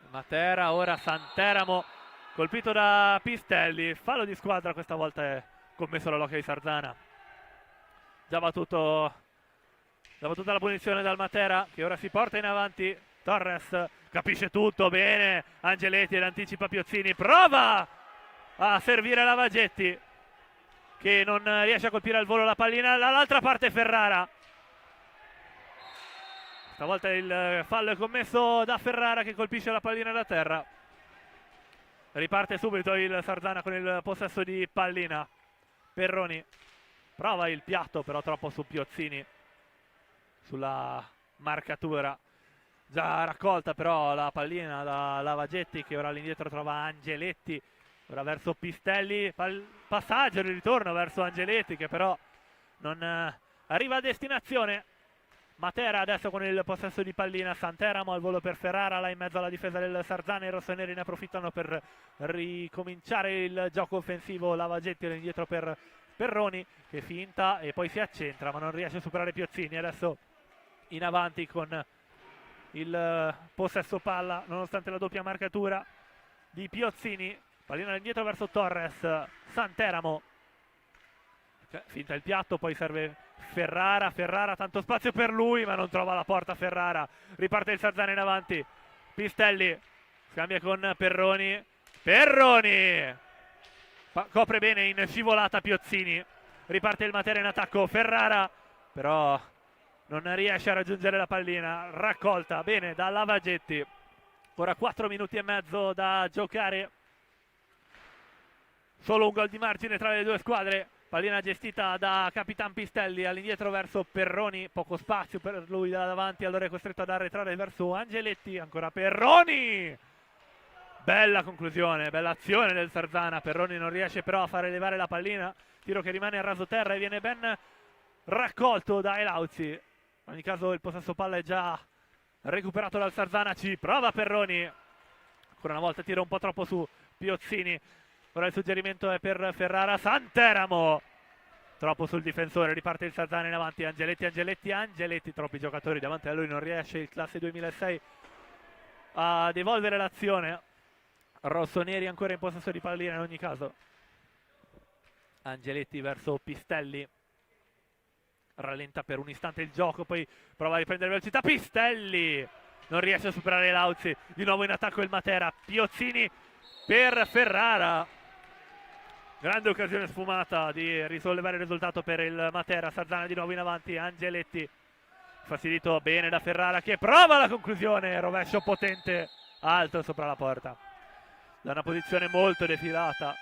Matera, ora Santeramo, colpito da Pistelli. Fallo di squadra, questa volta è commesso dall'Hockey Sarzana. Già battuta la punizione dal Matera, che ora si porta in avanti. Torres capisce tutto bene, Angeletti ed anticipa Piozzini, prova a servire Lavagetti, che non riesce a colpire al volo la pallina. Dall'altra parte Ferrara, stavolta il fallo è commesso da Ferrara, che colpisce la pallina da terra. Riparte subito il Sarzana con il possesso di pallina. Perroni prova il piatto, però troppo su Piozzini sulla marcatura. Già raccolta però la pallina da Lavagetti, che ora all'indietro trova Angeletti. Ora verso Pistelli, passaggio di ritorno verso Angeletti, che però non arriva a destinazione. Matera adesso con il possesso di pallina. Santeramo al volo per Ferrara, là in mezzo alla difesa del Sarzana. I rossoneri ne approfittano per ricominciare il gioco offensivo. Lavagetti all'indietro per Perroni, che finta e poi si accentra ma non riesce a superare Piozzini. Adesso in avanti con il possesso palla, nonostante la doppia marcatura di Piozzini. Pallina all'indietro verso Torres. Santeramo finta il piatto, poi serve Ferrara, tanto spazio per lui ma non trova la porta Ferrara. Riparte il Sarzana in avanti. Pistelli scambia con Perroni, copre bene in scivolata Piozzini. Riparte il Matera in attacco. Ferrara però non riesce a raggiungere la pallina, raccolta bene da Lavagetti. Ora 4 minuti e mezzo da giocare, solo un gol di margine tra le due squadre. Pallina gestita da Capitan Pistelli, all'indietro verso Perroni, poco spazio per lui da davanti, allora è costretto ad arretrare verso Angeletti. Ancora Perroni, bella conclusione, bella azione del Sarzana. Perroni non riesce però a fare levare la pallina, tiro che rimane a raso terra e viene ben raccolto da Elauzi. In ogni caso il possesso palla è già recuperato dal Sarzana. Ci prova Perroni, ancora una volta tira un po' troppo su Piozzini. Ora il suggerimento è per Ferrara. Santeramo troppo sul difensore, riparte il Sarzana in avanti. Angeletti, troppi giocatori davanti a lui, non riesce il classe 2006 a devolvere l'azione. Rossoneri ancora in possesso di pallina in ogni caso. Angeletti verso Pistelli, rallenta per un istante il gioco, poi prova a riprendere velocità. Pistelli non riesce a superare Lauzi, di nuovo in attacco il Matera. Piozzini per Ferrara, grande occasione sfumata di risollevare il risultato per il Matera. Sarzana di nuovo in avanti. Angeletti fastidito bene da Ferrara, che prova la conclusione, rovescio potente alto sopra la porta da una posizione molto defilata.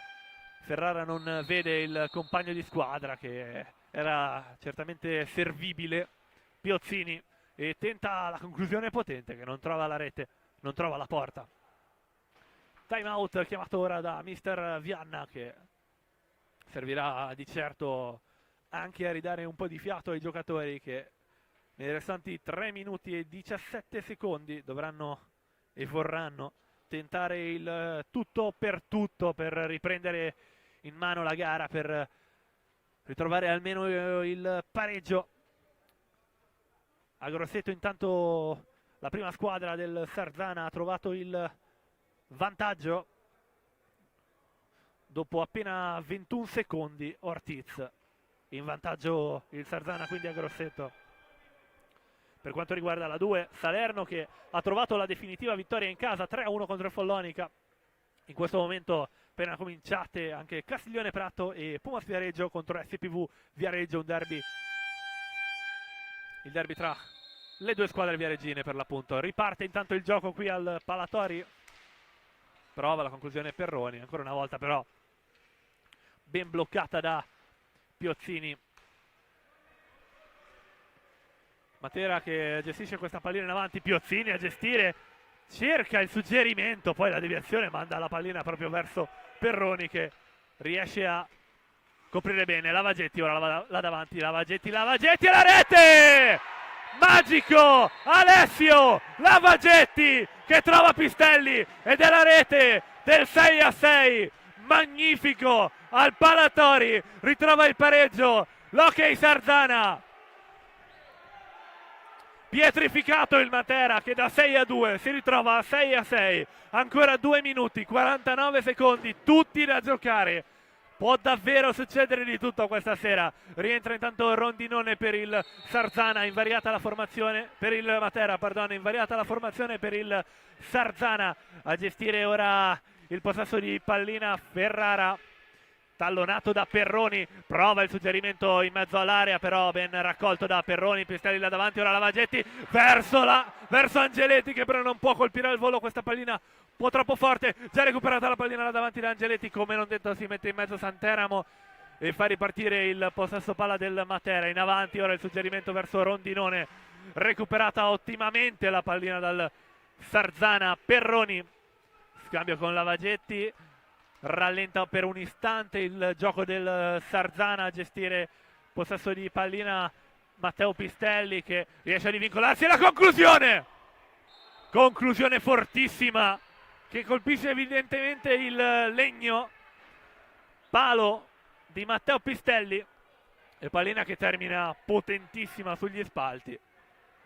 Ferrara non vede il compagno di squadra, che era certamente servibile, Piozzini, e tenta la conclusione potente, che non trova la rete, non trova la porta. Time out chiamato ora da mister Vianna, che servirà di certo anche a ridare un po' di fiato ai giocatori che nei restanti 3 minuti e 17 secondi dovranno e vorranno tentare il tutto per riprendere in mano la gara, per ritrovare almeno il pareggio. A Grosseto intanto la prima squadra del Sarzana ha trovato il vantaggio dopo appena 21 secondi. Ortiz in vantaggio il Sarzana quindi a Grosseto. Per quanto riguarda la 2, Salerno che ha trovato la definitiva vittoria in casa 3-1 contro il Follonica. In questo momento appena cominciate anche Castiglione Prato e Pumas Viareggio contro SPV Viareggio, un derby, il derby tra le due squadre viareggine per l'appunto. Riparte intanto il gioco qui al Palatori, prova la conclusione Perroni, ancora una volta però ben bloccata da Piozzini. Matera che gestisce questa pallina in avanti, Piozzini a gestire, cerca il suggerimento, poi la deviazione manda la pallina proprio verso Perroni che riesce a coprire bene. Lavagetti ora là davanti, Lavagetti e la rete! Magico Alessio Lavagetti che trova Pistelli ed è la rete del 6-6, magnifico al Palatori, ritrova il pareggio l'Hockey Sarzana. Pietrificato il Matera che da 6-2 si ritrova a 6-6, ancora 2 minuti 49 secondi tutti da giocare. Può davvero succedere di tutto questa sera. Rientra intanto Rondinone per il Sarzana, invariata la formazione per il Matera, perdono, invariata la formazione per il Sarzana. A gestire ora il possesso di pallina Ferrara, tallonato da Perroni, prova il suggerimento in mezzo all'area, però ben raccolto da Perroni. Pistelli là davanti, ora Lavagetti verso Angeletti che però non può colpire al volo questa pallina un po' troppo forte. Già recuperata la pallina là davanti da Angeletti, come non detto si mette in mezzo Santeramo e fa ripartire il possesso palla del Matera. In avanti ora il suggerimento verso Rondinone, recuperata ottimamente la pallina dal Sarzana. Perroni, scambio con Lavagetti, rallenta per un istante il gioco del Sarzana, a gestire possesso di pallina Matteo Pistelli che riesce a divincolarsi. La conclusione fortissima che colpisce evidentemente il legno, palo di Matteo Pistelli e pallina che termina potentissima sugli spalti.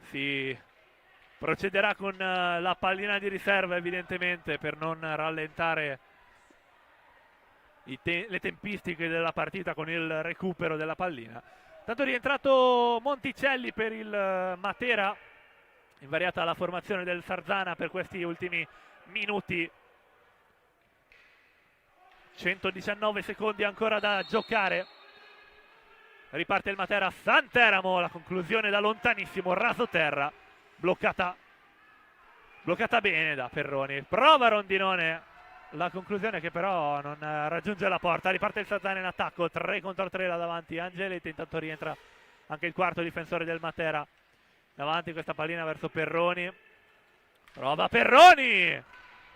Si procederà con la pallina di riserva evidentemente per non rallentare le tempistiche della partita con il recupero della pallina. Tanto rientrato Monticelli per il Matera, invariata la formazione del Sarzana per questi ultimi minuti. 119 secondi ancora da giocare. Riparte il Matera, Santeramo, la conclusione da lontanissimo, raso terra, bloccata bene da Perroni. Prova Rondinone, la conclusione che però non raggiunge la porta. Riparte il Sarzana in attacco, 3 contro 3 là davanti. Angeletti, intanto rientra anche il quarto difensore del Matera. Davanti questa pallina verso Perroni. Prova Perroni!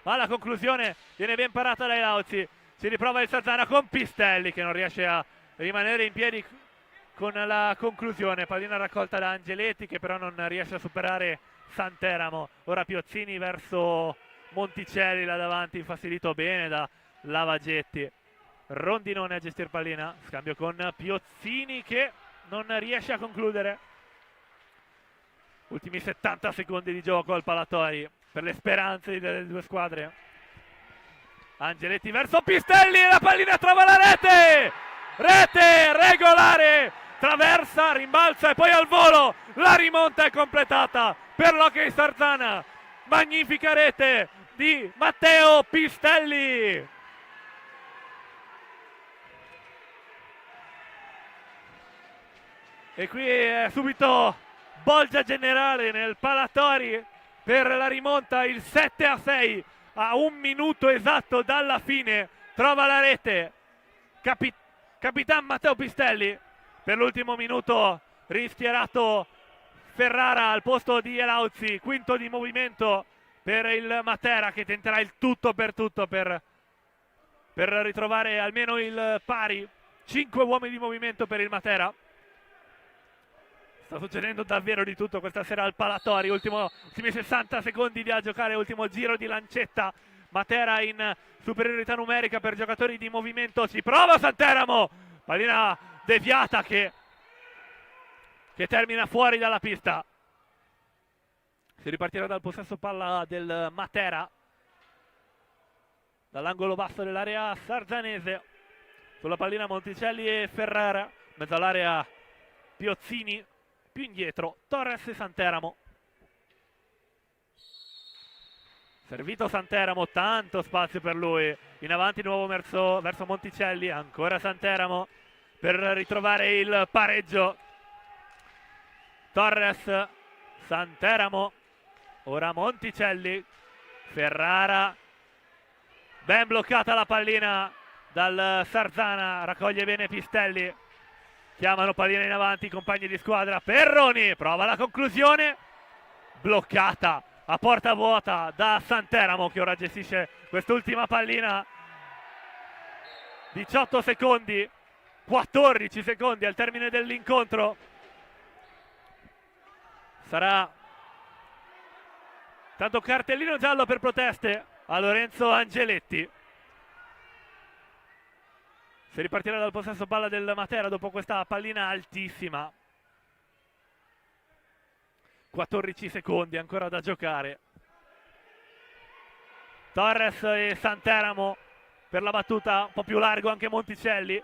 Ma la conclusione viene ben parata dai Lauzi. Si riprova il Sarzana con Pistelli che non riesce a rimanere in piedi con la conclusione. Pallina raccolta da Angeletti che però non riesce a superare Santeramo. Ora Piozzini verso Monticelli là davanti, infastidito bene da Lavagetti. Rondinone a gestire pallina, scambio con Piozzini che non riesce a concludere. Ultimi 70 secondi di gioco al Palatori per le speranze delle due squadre. Angeletti verso Pistelli e la pallina trova la rete regolare, traversa, rimbalza e poi al volo la rimonta è completata per l'Hockey Sarzana. Magnifica rete di Matteo Pistelli. E qui è subito bolgia generale nel Palatori per la rimonta, il 7-6 a 1 minuto esatto dalla fine. Trova la rete Capitan Matteo Pistelli. Per l'ultimo minuto rischierato Ferrara al posto di Elauzi, quinto di movimento per il Matera che tenterà il tutto per ritrovare almeno il pari 5 uomini di movimento per il Matera. Sta succedendo davvero di tutto questa sera al Palatori. Ultimi 60 secondi da giocare, ultimo giro di lancetta. Matera in superiorità numerica per giocatori di movimento. Ci prova Santeramo, pallina deviata che termina fuori dalla pista. Si ripartirà dal possesso palla del Matera dall'angolo basso dell'area sarzanese. Sulla pallina Monticelli e Ferrara, mezzo all'area Piozzini, più indietro Torres e Santeramo. Servito Santeramo, tanto spazio per lui, in avanti di nuovo verso Monticelli, ancora Santeramo per ritrovare il pareggio. Torres, Santeramo, ora Monticelli, Ferrara, ben bloccata la pallina dal Sarzana, raccoglie bene Pistelli, chiamano pallina in avanti i compagni di squadra. Perroni prova la conclusione, bloccata a porta vuota da Santeramo che ora gestisce quest'ultima pallina. 18 secondi, 14 secondi al termine dell'incontro. Sarà tanto cartellino giallo per proteste a Lorenzo Angeletti. Si ripartirà dal possesso palla del Matera dopo questa pallina altissima. 14 secondi ancora da giocare. Torres e Santeramo per la battuta, un po' più largo anche Monticelli.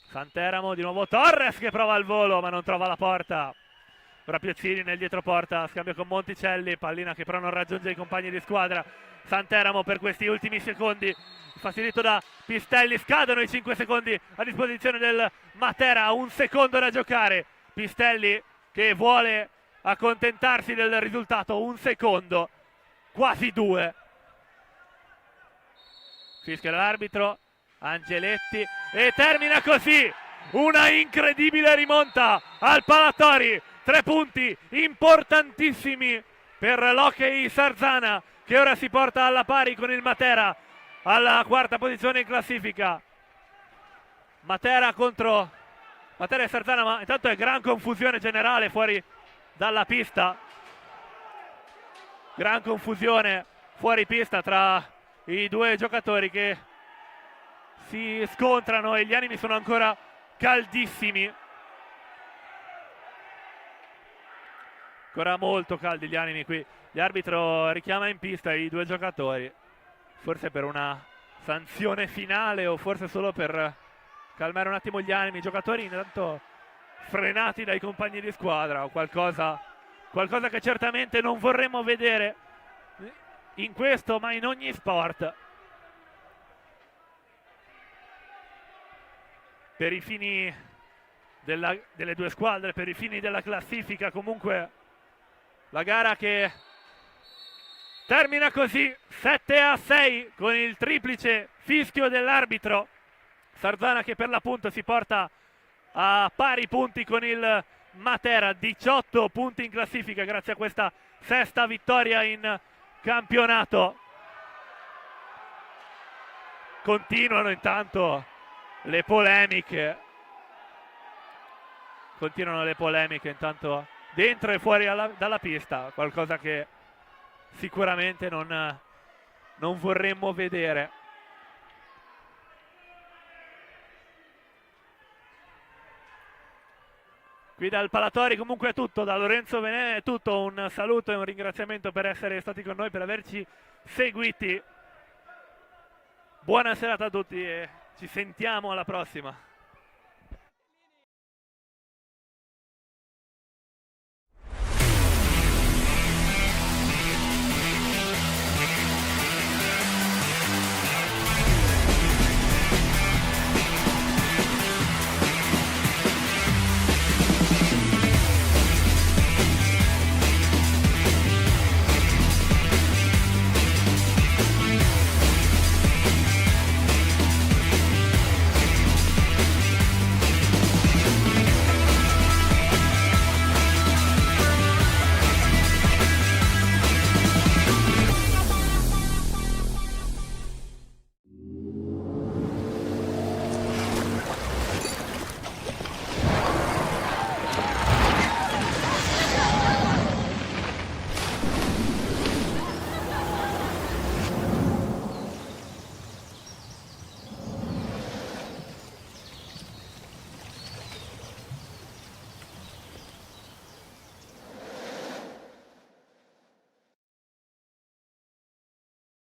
Santeramo, di nuovo Torres che prova il volo ma non trova la porta. Ora Piozzini nel dietroporta, scambio con Monticelli, pallina che però non raggiunge i compagni di squadra. Santeramo per questi ultimi secondi, fastidito da Pistelli, scadono i 5 secondi a disposizione del Matera, un secondo da giocare. Pistelli che vuole accontentarsi del risultato, un secondo, quasi 2. Fischia l'arbitro, Angeletti, e termina così una incredibile rimonta al Palatori. 3 punti importantissimi per l'Hockey Sarzana che ora si porta alla pari con il Matera alla quarta posizione in classifica. Matera e Sarzana, ma intanto è gran confusione generale fuori dalla pista. Gran confusione fuori pista tra i due giocatori che si scontrano e gli animi sono ancora caldissimi. Ancora molto caldi gli animi qui. L'arbitro richiama in pista i due giocatori, forse per una sanzione finale o forse solo per calmare un attimo gli animi. I giocatori intanto frenati dai compagni di squadra, o qualcosa che certamente non vorremmo vedere in questo, ma in ogni sport. Per i fini delle due squadre, per i fini della classifica, comunque la gara che termina così 7-6 con il triplice fischio dell'arbitro. Sarzana che per l'appunto si porta a pari punti con il Matera, 18 punti in classifica grazie a questa sesta vittoria in campionato. Continuano intanto le polemiche. Intanto dentro e fuori dalla pista, qualcosa che sicuramente non vorremmo vedere. Qui dal Palatori comunque è tutto, da Lorenzo Venè è tutto, un saluto e un ringraziamento per essere stati con noi, per averci seguiti. Buona serata a tutti e ci sentiamo alla prossima.